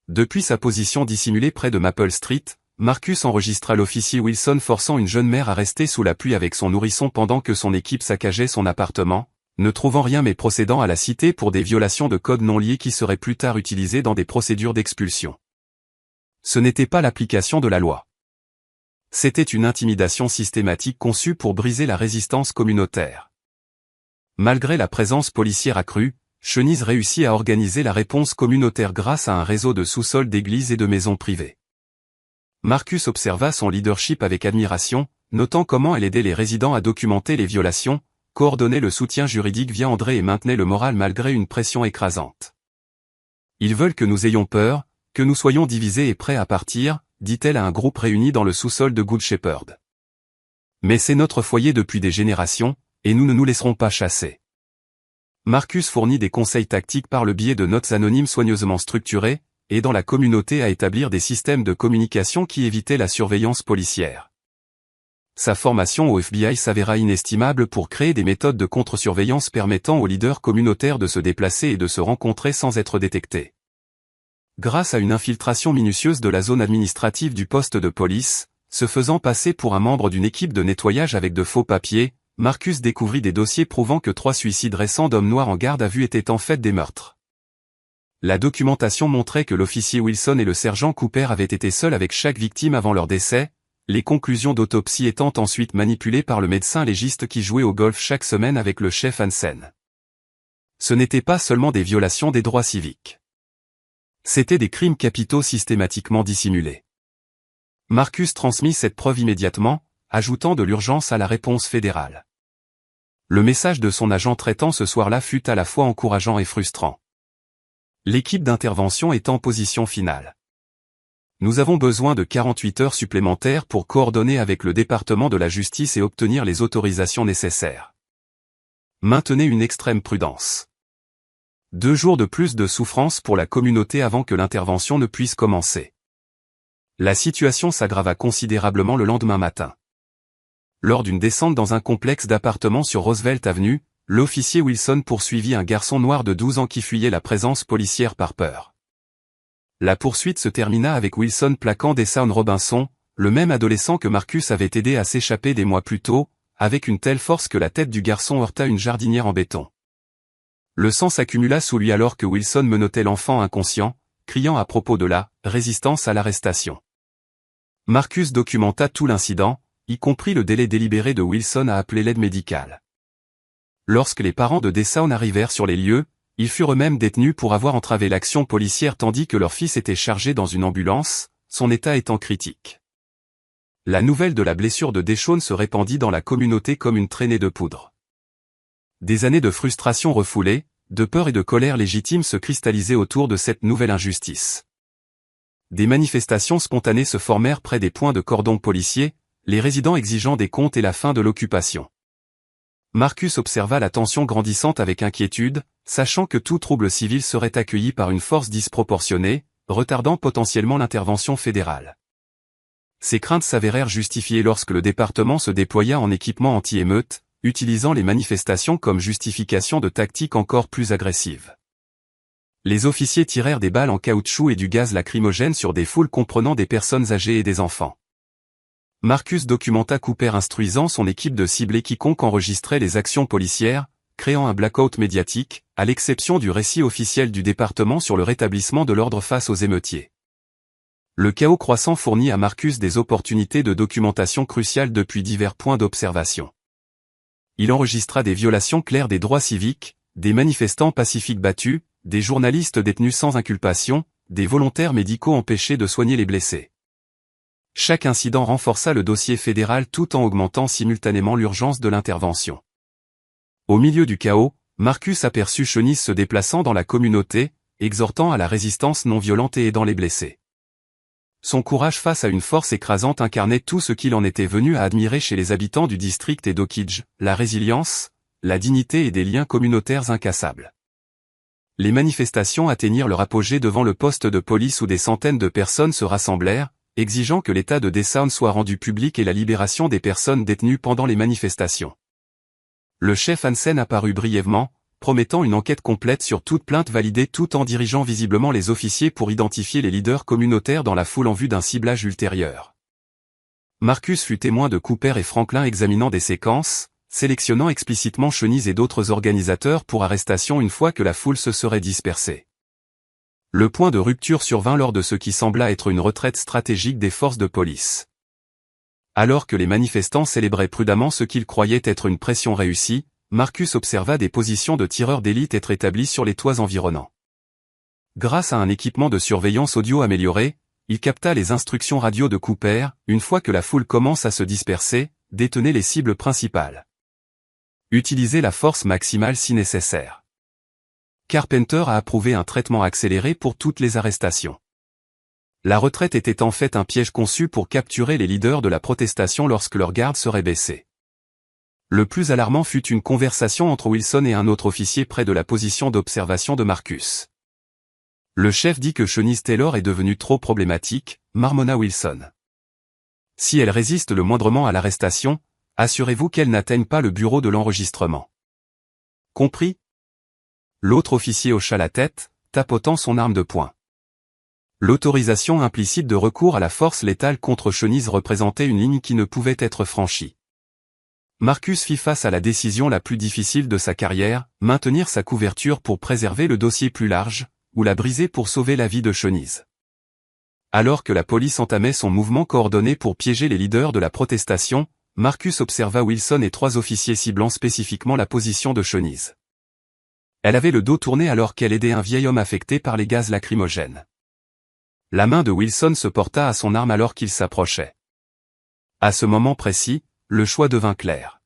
Depuis sa position dissimulée près de Maple Street, Marcus enregistra l'officier Wilson forçant une jeune mère à rester sous la pluie avec son nourrisson pendant que son équipe saccageait son appartement, ne trouvant rien mais procédant à la cité pour des violations de codes non liés qui seraient plus tard utilisées dans des procédures d'expulsion. Ce n'était pas l'application de la loi. C'était une intimidation systématique conçue pour briser la résistance communautaire. Malgré la présence policière accrue, Chenise réussit à organiser la réponse communautaire grâce à un réseau de sous-sols d'églises et de maisons privées. Marcus observa son leadership avec admiration, notant comment elle aidait les résidents à documenter les violations, coordonnait le soutien juridique via André et maintenait le moral malgré une pression écrasante. Ils veulent que nous ayons peur, que nous soyons divisés et prêts à partir, dit-elle à un groupe réuni dans le sous-sol de Good Shepherd. Mais c'est notre foyer depuis des générations, et nous ne nous laisserons pas chasser. Marcus fournit des conseils tactiques par le biais de notes anonymes soigneusement structurées, aidant la communauté à établir des systèmes de communication qui évitaient la surveillance policière. Sa formation au FBI s'avéra inestimable pour créer des méthodes de contre-surveillance permettant aux leaders communautaires de se déplacer et de se rencontrer sans être détectés. Grâce à une infiltration minutieuse de la zone administrative du poste de police, se faisant passer pour un membre d'une équipe de nettoyage avec de faux papiers, Marcus découvrit des dossiers prouvant que 3 suicides récents d'hommes noirs en garde à vue étaient en fait des meurtres. La documentation montrait que l'officier Wilson et le sergent Cooper avaient été seuls avec chaque victime avant leur décès, les conclusions d'autopsie étant ensuite manipulées par le médecin légiste qui jouait au golf chaque semaine avec le chef Hansen. Ce n'était pas seulement des violations des droits civiques. C'étaient des crimes capitaux systématiquement dissimulés. Marcus transmit cette preuve immédiatement, ajoutant de l'urgence à la réponse fédérale. Le message de son agent traitant ce soir-là fut à la fois encourageant et frustrant. L'équipe d'intervention est en position finale. Nous avons besoin de 48 heures supplémentaires pour coordonner avec le département de la justice et obtenir les autorisations nécessaires. Maintenez une extrême prudence. 2 jours de plus de souffrance pour la communauté avant que l'intervention ne puisse commencer. La situation s'aggrava considérablement le lendemain matin. Lors d'une descente dans un complexe d'appartements sur Roosevelt Avenue, l'officier Wilson poursuivit un garçon noir de 12 ans qui fuyait la présence policière par peur. La poursuite se termina avec Wilson plaquant Deshaun Robinson, le même adolescent que Marcus avait aidé à s'échapper des mois plus tôt, avec une telle force que la tête du garçon heurta une jardinière en béton. Le sang s'accumula sous lui alors que Wilson menottait l'enfant inconscient, criant à propos de la résistance à l'arrestation. Marcus documenta tout l'incident, y compris le délai délibéré de Wilson à appeler l'aide médicale. Lorsque les parents de Deshaun arrivèrent sur les lieux, ils furent eux-mêmes détenus pour avoir entravé l'action policière tandis que leur fils était chargé dans une ambulance, son état étant critique. La nouvelle de la blessure de Deshaun se répandit dans la communauté comme une traînée de poudre. Des années de frustration refoulée, de peur et de colère légitime se cristallisaient autour de cette nouvelle injustice. Des manifestations spontanées se formèrent près des points de cordon policiers, les résidents exigeant des comptes et la fin de l'occupation. Marcus observa la tension grandissante avec inquiétude, sachant que tout trouble civil serait accueilli par une force disproportionnée, retardant potentiellement l'intervention fédérale. Ces craintes s'avérèrent justifiées lorsque le département se déploya en équipement anti-émeute, utilisant les manifestations comme justification de tactiques encore plus agressives. Les officiers tirèrent des balles en caoutchouc et du gaz lacrymogène sur des foules comprenant des personnes âgées et des enfants. Marcus documenta Cooper instruisant son équipe de cibler quiconque enregistrait les actions policières, créant un blackout médiatique, à l'exception du récit officiel du département sur le rétablissement de l'ordre face aux émeutiers. Le chaos croissant fournit à Marcus des opportunités de documentation cruciales depuis divers points d'observation. Il enregistra des violations claires des droits civiques, des manifestants pacifiques battus, des journalistes détenus sans inculpation, des volontaires médicaux empêchés de soigner les blessés. Chaque incident renforça le dossier fédéral tout en augmentant simultanément l'urgence de l'intervention. Au milieu du chaos, Marcus aperçut Shanice se déplaçant dans la communauté, exhortant à la résistance non violente et aidant les blessés. Son courage face à une force écrasante incarnait tout ce qu'il en était venu à admirer chez les habitants du district et d'Oakidge, la résilience, la dignité et des liens communautaires incassables. Les manifestations atteignirent leur apogée devant le poste de police où des centaines de personnes se rassemblèrent, exigeant que l'état de Deshaun soit rendu public et la libération des personnes détenues pendant les manifestations. Le chef Hansen apparut brièvement, promettant une enquête complète sur toute plainte validée tout en dirigeant visiblement les officiers pour identifier les leaders communautaires dans la foule en vue d'un ciblage ultérieur. Marcus fut témoin de Cooper et Franklin examinant des séquences, sélectionnant explicitement Shanice et d'autres organisateurs pour arrestation une fois que la foule se serait dispersée. Le point de rupture survint lors de ce qui sembla être une retraite stratégique des forces de police. Alors que les manifestants célébraient prudemment ce qu'ils croyaient être une pression réussie, Marcus observa des positions de tireurs d'élite être établies sur les toits environnants. Grâce à un équipement de surveillance audio amélioré, il capta les instructions radio de Cooper, une fois que la foule commence à se disperser, détenez les cibles principales. Utilisez la force maximale si nécessaire. Carpenter a approuvé un traitement accéléré pour toutes les arrestations. La retraite était en fait un piège conçu pour capturer les leaders de la protestation lorsque leur garde serait baissée. Le plus alarmant fut une conversation entre Wilson et un autre officier près de la position d'observation de Marcus. Le chef dit que Shanice Taylor est devenue trop problématique, marmonna Wilson. Si elle résiste le moindrement à l'arrestation, assurez-vous qu'elle n'atteigne pas le bureau de l'enregistrement. Compris ? L'autre officier hocha la tête, tapotant son arme de poing. L'autorisation implicite de recours à la force létale contre Shanice représentait une ligne qui ne pouvait être franchie. Marcus fit face à la décision la plus difficile de sa carrière, maintenir sa couverture pour préserver le dossier plus large, ou la briser pour sauver la vie de Shanice. Alors que la police entamait son mouvement coordonné pour piéger les leaders de la protestation, Marcus observa Wilson et 3 officiers ciblant spécifiquement la position de Shanice. Elle avait le dos tourné alors qu'elle aidait un vieil homme affecté par les gaz lacrymogènes. La main de Wilson se porta à son arme alors qu'il s'approchait. À ce moment précis, le choix devint clair.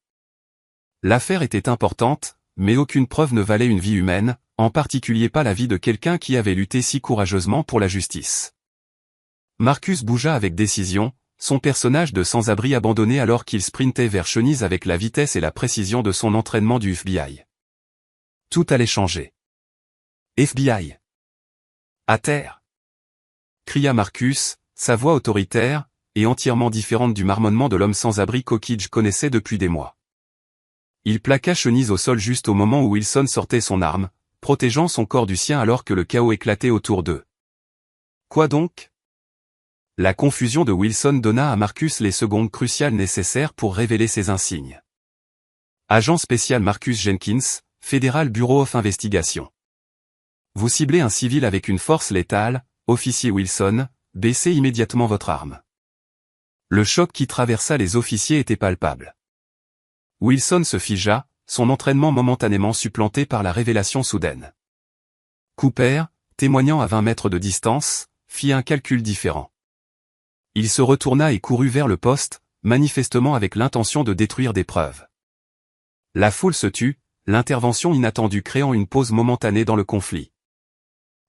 L'affaire était importante, mais aucune preuve ne valait une vie humaine, en particulier pas la vie de quelqu'un qui avait lutté si courageusement pour la justice. Marcus bougea avec décision, son personnage de sans-abri abandonné alors qu'il sprintait vers Chenise avec la vitesse et la précision de son entraînement du FBI. Tout allait changer. FBI. À terre. Cria Marcus, sa voix autoritaire, et entièrement différente du marmonnement de l'homme sans-abri qu'Oakidge connaissait depuis des mois. Il plaqua Chenise au sol juste au moment où Wilson sortait son arme, protégeant son corps du sien alors que le chaos éclatait autour d'eux. Quoi donc? La confusion de Wilson donna à Marcus les secondes cruciales nécessaires pour révéler ses insignes. Agent spécial Marcus Jenkins, Federal Bureau of Investigation. Vous ciblez un civil avec une force létale, officier Wilson, baissez immédiatement votre arme. Le choc qui traversa les officiers était palpable. Wilson se figea, son entraînement momentanément supplanté par la révélation soudaine. Cooper, témoignant à 20 mètres de distance, fit un calcul différent. Il se retourna et courut vers le poste, manifestement avec l'intention de détruire des preuves. La foule se tut, l'intervention inattendue créant une pause momentanée dans le conflit.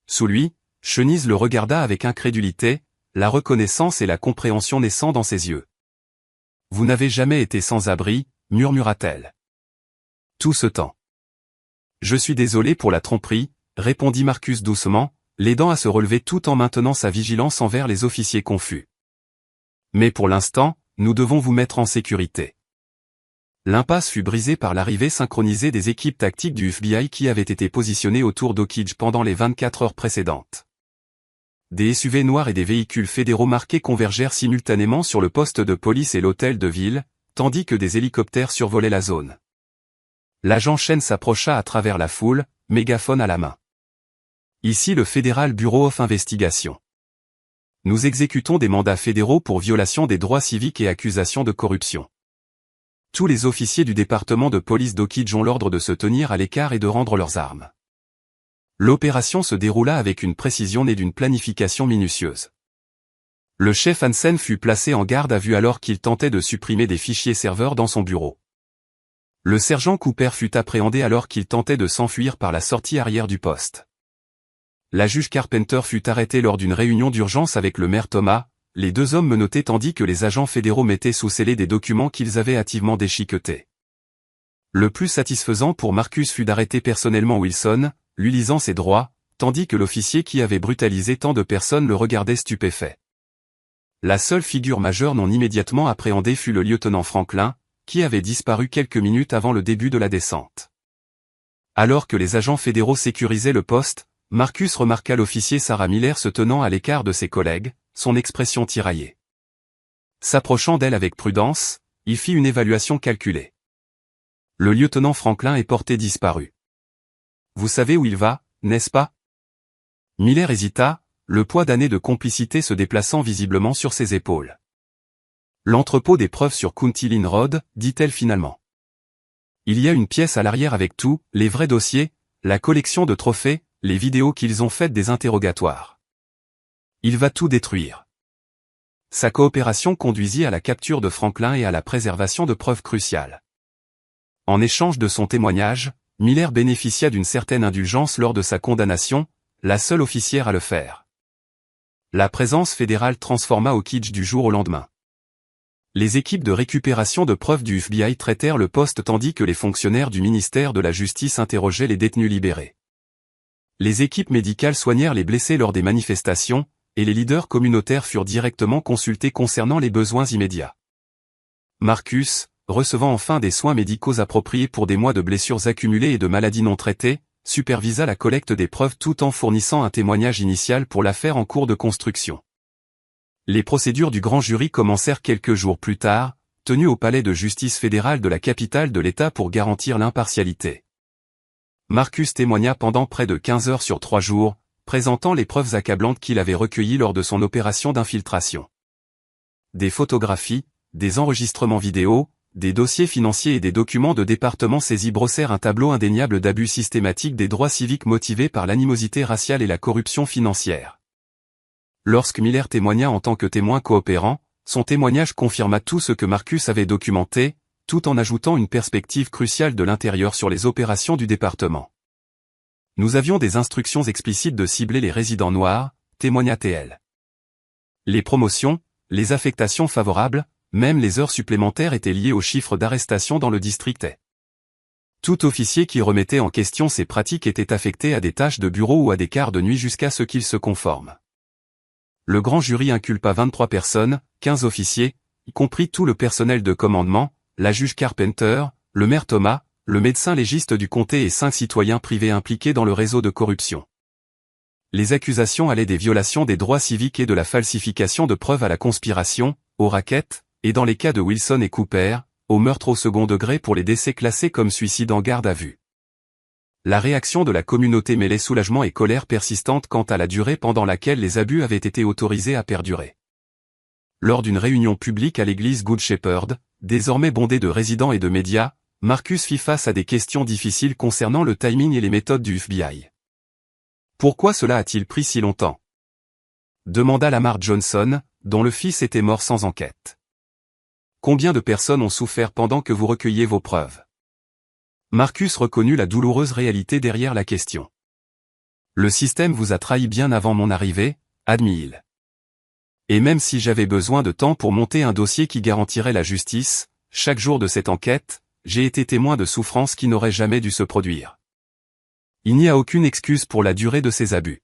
Sous lui, Chenise le regarda avec incrédulité, la reconnaissance et la compréhension naissant dans ses yeux. « Vous n'avez jamais été sans abri », murmura-t-elle. « Tout ce temps. »« Je suis désolé pour la tromperie », répondit Marcus doucement, l'aidant à se relever tout en maintenant sa vigilance envers les officiers confus. « Mais pour l'instant, nous devons vous mettre en sécurité. » L'impasse fut brisée par l'arrivée synchronisée des équipes tactiques du FBI qui avaient été positionnées autour d'Oakidge pendant les 24 heures précédentes. Des SUV noirs et des véhicules fédéraux marqués convergèrent simultanément sur le poste de police et l'hôtel de ville, tandis que des hélicoptères survolaient la zone. L'agent Chen s'approcha à travers la foule, mégaphone à la main. Ici le Federal Bureau of Investigation. Nous exécutons des mandats fédéraux pour violation des droits civiques et accusation de corruption. Tous les officiers du département de police d'Oakidge ont l'ordre de se tenir à l'écart et de rendre leurs armes. L'opération se déroula avec une précision née d'une planification minutieuse. Le chef Hansen fut placé en garde à vue alors qu'il tentait de supprimer des fichiers serveurs dans son bureau. Le sergent Cooper fut appréhendé alors qu'il tentait de s'enfuir par la sortie arrière du poste. La juge Carpenter fut arrêtée lors d'une réunion d'urgence avec le maire Thomas, les deux hommes menottés tandis que les agents fédéraux mettaient sous scellé des documents qu'ils avaient hâtivement déchiquetés. Le plus satisfaisant pour Marcus fut d'arrêter personnellement Wilson, lui lisant ses droits, tandis que l'officier qui avait brutalisé tant de personnes le regardait stupéfait. La seule figure majeure non immédiatement appréhendée fut le lieutenant Franklin, qui avait disparu quelques minutes avant le début de la descente. Alors que les agents fédéraux sécurisaient le poste, Marcus remarqua l'officier Sarah Miller se tenant à l'écart de ses collègues, son expression tiraillée. S'approchant d'elle avec prudence, il fit une évaluation calculée. Le lieutenant Franklin est porté disparu. Vous savez où il va, n'est-ce pas? Miller hésita, le poids d'années de complicité se déplaçant visiblement sur ses épaules. L'entrepôt des preuves sur County Line Road, dit-elle finalement. Il y a une pièce à l'arrière avec tout, les vrais dossiers, la collection de trophées, les vidéos qu'ils ont faites des interrogatoires. Il va tout détruire. Sa coopération conduisit à la capture de Franklin et à la préservation de preuves cruciales. En échange de son témoignage, Miller bénéficia d'une certaine indulgence lors de sa condamnation, la seule officière à le faire. La présence fédérale transforma Oakidge du jour au lendemain. Les équipes de récupération de preuves du FBI traitèrent le poste tandis que les fonctionnaires du ministère de la Justice interrogeaient les détenus libérés. Les équipes médicales soignèrent les blessés lors des manifestations, et les leaders communautaires furent directement consultés concernant les besoins immédiats. Marcus, recevant enfin des soins médicaux appropriés pour des mois de blessures accumulées et de maladies non traitées, supervisa la collecte des preuves tout en fournissant un témoignage initial pour l'affaire en cours de construction. Les procédures du grand jury commencèrent quelques jours plus tard, tenues au palais de justice fédéral de la capitale de l'État pour garantir l'impartialité. Marcus témoigna pendant près de 15 heures sur 3 jours, présentant les preuves accablantes qu'il avait recueillies lors de son opération d'infiltration. Des photographies, des enregistrements vidéo, des dossiers financiers et des documents de département saisis brossèrent un tableau indéniable d'abus systématiques des droits civiques motivés par l'animosité raciale et la corruption financière. Lorsque Miller témoigna en tant que témoin coopérant, son témoignage confirma tout ce que Marcus avait documenté, tout en ajoutant une perspective cruciale de l'intérieur sur les opérations du département. Nous avions des instructions explicites de cibler les résidents noirs, témoigna TL. Les promotions, les affectations favorables, même les heures supplémentaires étaient liées aux chiffres d'arrestation dans le district. Tout officier qui remettait en question ces pratiques était affecté à des tâches de bureau ou à des quarts de nuit jusqu'à ce qu'il se conforme. Le grand jury inculpa 23 personnes, 15 officiers, y compris tout le personnel de commandement, la juge Carpenter, le maire Thomas, le médecin légiste du comté et 5 citoyens privés impliqués dans le réseau de corruption. Les accusations allaient des violations des droits civiques et de la falsification de preuves à la conspiration, au racket, et dans les cas de Wilson et Cooper, au meurtre au second degré pour les décès classés comme suicide en garde à vue. La réaction de la communauté mêlait soulagement et colère persistante quant à la durée pendant laquelle les abus avaient été autorisés à perdurer. Lors d'une réunion publique à l'église Good Shepherd, désormais bondée de résidents et de médias, Marcus fit face à des questions difficiles concernant le timing et les méthodes du FBI. Pourquoi cela a-t-il pris si longtemps? Demanda Lamar Johnson, dont le fils était mort sans enquête. Combien de personnes ont souffert pendant que vous recueilliez vos preuves? Marcus reconnut la douloureuse réalité derrière la question. Le système vous a trahi bien avant mon arrivée, admit-il. Et même si j'avais besoin de temps pour monter un dossier qui garantirait la justice, chaque jour de cette enquête, j'ai été témoin de souffrances qui n'auraient jamais dû se produire. Il n'y a aucune excuse pour la durée de ces abus.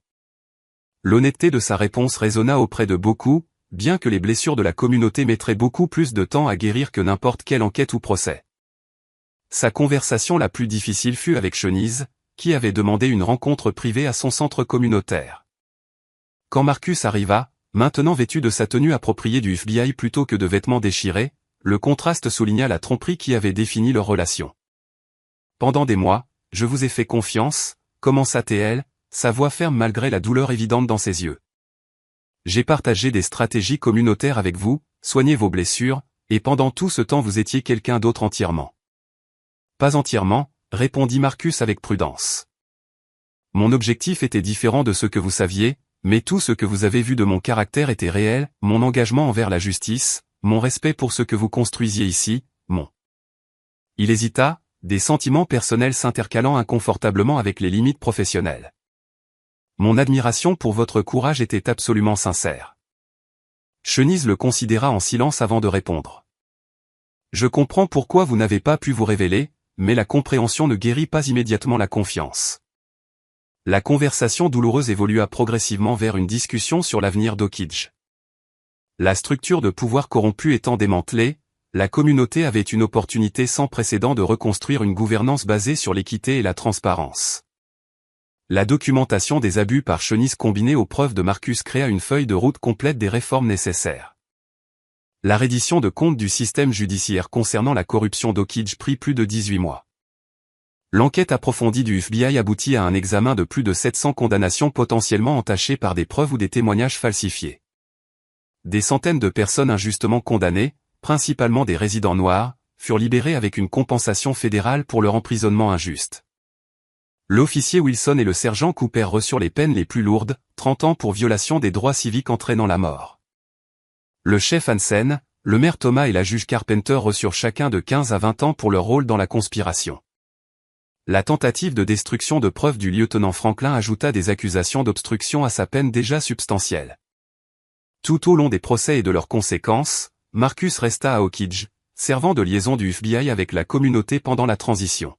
L'honnêteté de sa réponse résonna auprès de beaucoup, bien que les blessures de la communauté mettraient beaucoup plus de temps à guérir que n'importe quelle enquête ou procès. Sa conversation la plus difficile fut avec Shanice, qui avait demandé une rencontre privée à son centre communautaire. Quand Marcus arriva, maintenant vêtu de sa tenue appropriée du FBI plutôt que de vêtements déchirés, le contraste souligna la tromperie qui avait défini leur relation. Pendant des mois, je vous ai fait confiance, commença-t-elle, sa voix ferme malgré la douleur évidente dans ses yeux. J'ai partagé des stratégies communautaires avec vous, soigné vos blessures, et pendant tout ce temps vous étiez quelqu'un d'autre entièrement. Pas entièrement, répondit Marcus avec prudence. Mon objectif était différent de ce que vous saviez, mais tout ce que vous avez vu de mon caractère était réel, mon engagement envers la justice, mon respect pour ce que vous construisiez ici, mon... Il hésita, des sentiments personnels s'intercalant inconfortablement avec les limites professionnelles. Mon admiration pour votre courage était absolument sincère. Shanice le considéra en silence avant de répondre. Je comprends pourquoi vous n'avez pas pu vous révéler, mais la compréhension ne guérit pas immédiatement la confiance. La conversation douloureuse évolua progressivement vers une discussion sur l'avenir d'Oak-Ridge. La structure de pouvoir corrompue étant démantelée, la communauté avait une opportunité sans précédent de reconstruire une gouvernance basée sur l'équité et la transparence. La documentation des abus par Shanice combinée aux preuves de Marcus créa une feuille de route complète des réformes nécessaires. La reddition de comptes du système judiciaire concernant la corruption d'Oak-Ridge prit plus de 18 mois. L'enquête approfondie du FBI aboutit à un examen de plus de 700 condamnations potentiellement entachées par des preuves ou des témoignages falsifiés. Des centaines de personnes injustement condamnées, principalement des résidents noirs, furent libérés avec une compensation fédérale pour leur emprisonnement injuste. L'officier Wilson et le sergent Cooper reçurent les peines les plus lourdes, 30 ans pour violation des droits civiques entraînant la mort. Le chef Hansen, le maire Thomas et la juge Carpenter reçurent chacun de 15 à 20 ans pour leur rôle dans la conspiration. La tentative de destruction de preuves du lieutenant Franklin ajouta des accusations d'obstruction à sa peine déjà substantielle. Tout au long des procès et de leurs conséquences, Marcus resta à Oak-Ridge, servant de liaison du FBI avec la communauté pendant la transition.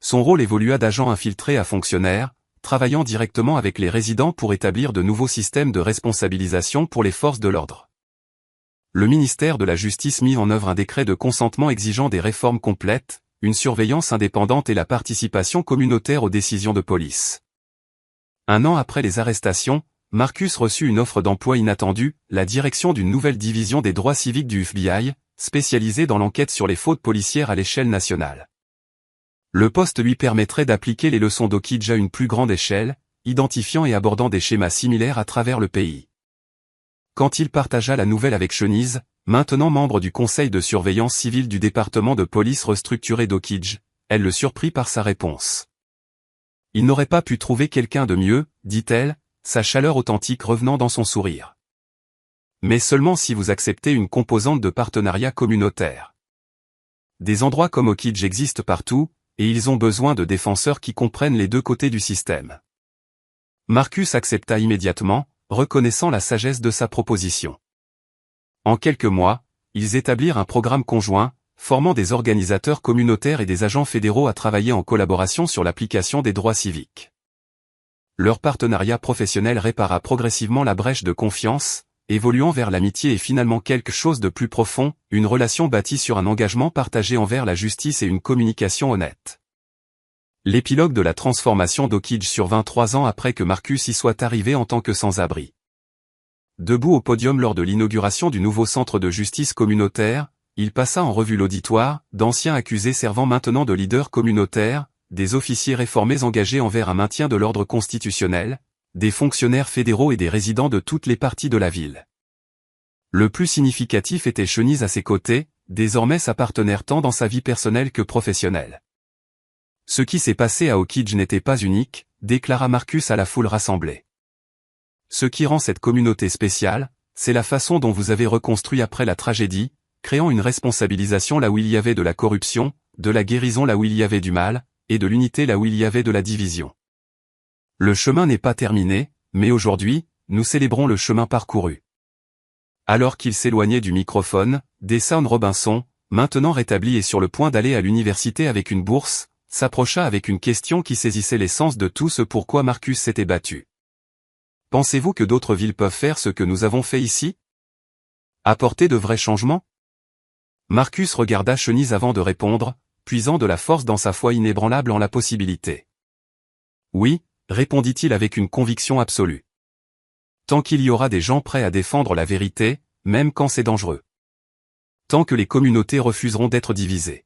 Son rôle évolua d'agent infiltré à fonctionnaire, travaillant directement avec les résidents pour établir de nouveaux systèmes de responsabilisation pour les forces de l'ordre. Le ministère de la Justice mit en œuvre un décret de consentement exigeant des réformes complètes, une surveillance indépendante et la participation communautaire aux décisions de police. Un an après les arrestations, Marcus reçut une offre d'emploi inattendue, la direction d'une nouvelle division des droits civiques du FBI, spécialisée dans l'enquête sur les fautes policières à l'échelle nationale. Le poste lui permettrait d'appliquer les leçons d'Oak-Ridge à une plus grande échelle, identifiant et abordant des schémas similaires à travers le pays. Quand il partagea la nouvelle avec Shanice, maintenant membre du conseil de surveillance civile du département de police restructuré d'Oak-Ridge, elle le surprit par sa réponse. Il n'aurait pas pu trouver quelqu'un de mieux, dit-elle, sa chaleur authentique revenant dans son sourire. Mais seulement si vous acceptez une composante de partenariat communautaire. Des endroits comme Oakidge existent partout, et ils ont besoin de défenseurs qui comprennent les deux côtés du système. Marcus accepta immédiatement, reconnaissant la sagesse de sa proposition. En quelques mois, ils établirent un programme conjoint, formant des organisateurs communautaires et des agents fédéraux à travailler en collaboration sur l'application des droits civiques. Leur partenariat professionnel répara progressivement la brèche de confiance, évoluant vers l'amitié et finalement quelque chose de plus profond, une relation bâtie sur un engagement partagé envers la justice et une communication honnête. L'épilogue de la transformation d'Oakidge survint 3 ans après que Marcus y soit arrivé en tant que sans-abri. Debout au podium lors de l'inauguration du nouveau centre de justice communautaire, il passa en revue l'auditoire, d'anciens accusés servant maintenant de leaders communautaires, des officiers réformés engagés envers un maintien de l'ordre constitutionnel, des fonctionnaires fédéraux et des résidents de toutes les parties de la ville. Le plus significatif était Chenise à ses côtés, désormais sa partenaire tant dans sa vie personnelle que professionnelle. Ce qui s'est passé à Oakidge n'était pas unique, déclara Marcus à la foule rassemblée. Ce qui rend cette communauté spéciale, c'est la façon dont vous avez reconstruit après la tragédie, créant une responsabilisation là où il y avait de la corruption, de la guérison là où il y avait du mal, et de l'unité là où il y avait de la division. Le chemin n'est pas terminé, mais aujourd'hui, nous célébrons le chemin parcouru. Alors qu'il s'éloignait du microphone, Deshaun Robinson, maintenant rétabli et sur le point d'aller à l'université avec une bourse, s'approcha avec une question qui saisissait l'essence de tout ce pourquoi Marcus s'était battu. Pensez-vous que d'autres villes peuvent faire ce que nous avons fait ici? Apporter de vrais changements? Marcus regarda Chenise avant de répondre, puisant de la force dans sa foi inébranlable en la possibilité. Oui, répondit-il avec une conviction absolue. Tant qu'il y aura des gens prêts à défendre la vérité, même quand c'est dangereux. Tant que les communautés refuseront d'être divisées.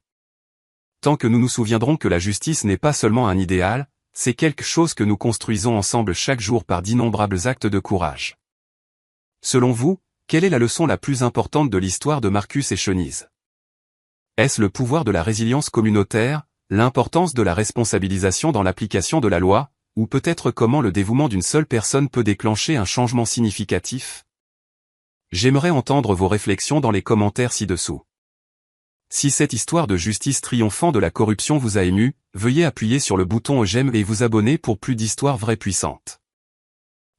Tant que nous nous souviendrons que la justice n'est pas seulement un idéal, c'est quelque chose que nous construisons ensemble chaque jour par d'innombrables actes de courage. Selon vous, quelle est la leçon la plus importante de l'histoire de Marcus et Chenise? Est-ce le pouvoir de la résilience communautaire, l'importance de la responsabilisation dans l'application de la loi, ou peut-être comment le dévouement d'une seule personne peut déclencher un changement significatif? J'aimerais entendre vos réflexions dans les commentaires ci-dessous. Si cette histoire de justice triomphant de la corruption vous a ému, veuillez appuyer sur le bouton j'aime et vous abonner pour plus d'histoires vraies puissantes.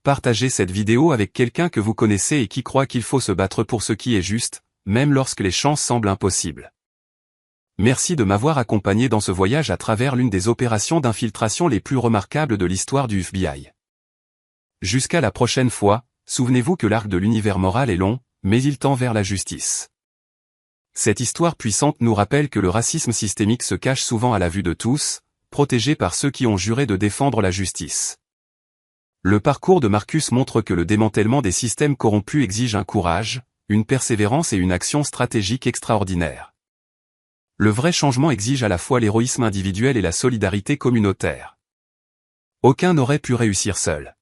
Partagez cette vidéo avec quelqu'un que vous connaissez et qui croit qu'il faut se battre pour ce qui est juste, même lorsque les chances semblent impossibles. Merci de m'avoir accompagné dans ce voyage à travers l'une des opérations d'infiltration les plus remarquables de l'histoire du FBI. Jusqu'à la prochaine fois, souvenez-vous que l'arc de l'univers moral est long, mais il tend vers la justice. Cette histoire puissante nous rappelle que le racisme systémique se cache souvent à la vue de tous, protégé par ceux qui ont juré de défendre la justice. Le parcours de Marcus montre que le démantèlement des systèmes corrompus exige un courage, une persévérance et une action stratégique extraordinaire. Le vrai changement exige à la fois l'héroïsme individuel et la solidarité communautaire. Aucun n'aurait pu réussir seul.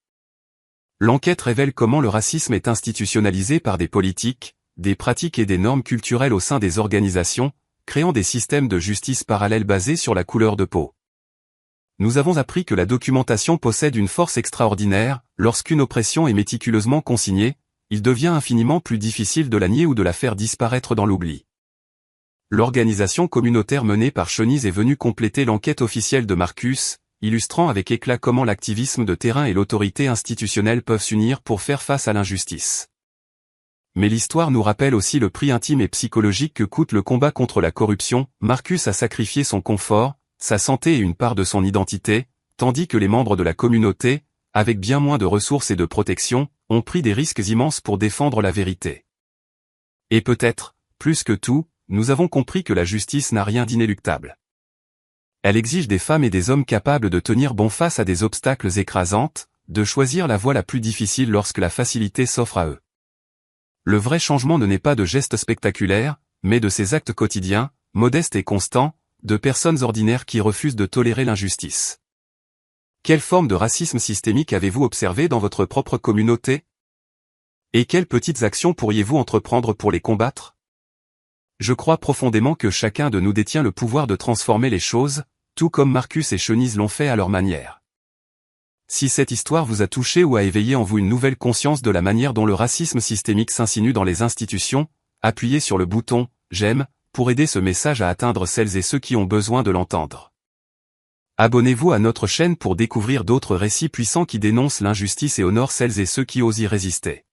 L'enquête révèle comment le racisme est institutionnalisé par des politiques, des pratiques et des normes culturelles au sein des organisations, créant des systèmes de justice parallèles basés sur la couleur de peau. Nous avons appris que la documentation possède une force extraordinaire, lorsqu'une oppression est méticuleusement consignée, il devient infiniment plus difficile de la nier ou de la faire disparaître dans l'oubli. L'organisation communautaire menée par Chenise est venue compléter l'enquête officielle de Marcus, illustrant avec éclat comment l'activisme de terrain et l'autorité institutionnelle peuvent s'unir pour faire face à l'injustice. Mais l'histoire nous rappelle aussi le prix intime et psychologique que coûte le combat contre la corruption. Marcus a sacrifié son confort, sa santé et une part de son identité, tandis que les membres de la communauté, avec bien moins de ressources et de protection, ont pris des risques immenses pour défendre la vérité. Et peut-être, plus que tout, nous avons compris que la justice n'a rien d'inéluctable. Elle exige des femmes et des hommes capables de tenir bon face à des obstacles écrasantes, de choisir la voie la plus difficile lorsque la facilité s'offre à eux. Le vrai changement ne naît pas de gestes spectaculaires, mais de ces actes quotidiens, modestes et constants, de personnes ordinaires qui refusent de tolérer l'injustice. Quelle forme de racisme systémique avez-vous observé dans votre propre communauté? Et quelles petites actions pourriez-vous entreprendre pour les combattre? Je crois profondément que chacun de nous détient le pouvoir de transformer les choses, tout comme Marcus et Chenise l'ont fait à leur manière. Si cette histoire vous a touché ou a éveillé en vous une nouvelle conscience de la manière dont le racisme systémique s'insinue dans les institutions, appuyez sur le bouton « J'aime » pour aider ce message à atteindre celles et ceux qui ont besoin de l'entendre. Abonnez-vous à notre chaîne pour découvrir d'autres récits puissants qui dénoncent l'injustice et honorent celles et ceux qui osent y résister.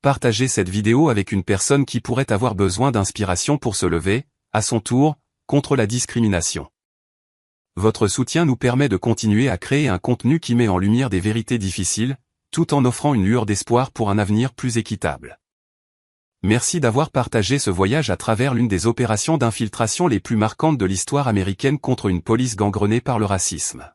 Partagez cette vidéo avec une personne qui pourrait avoir besoin d'inspiration pour se lever, à son tour, contre la discrimination. Votre soutien nous permet de continuer à créer un contenu qui met en lumière des vérités difficiles, tout en offrant une lueur d'espoir pour un avenir plus équitable. Merci d'avoir partagé ce voyage à travers l'une des opérations d'infiltration les plus marquantes de l'histoire américaine contre une police gangrenée par le racisme.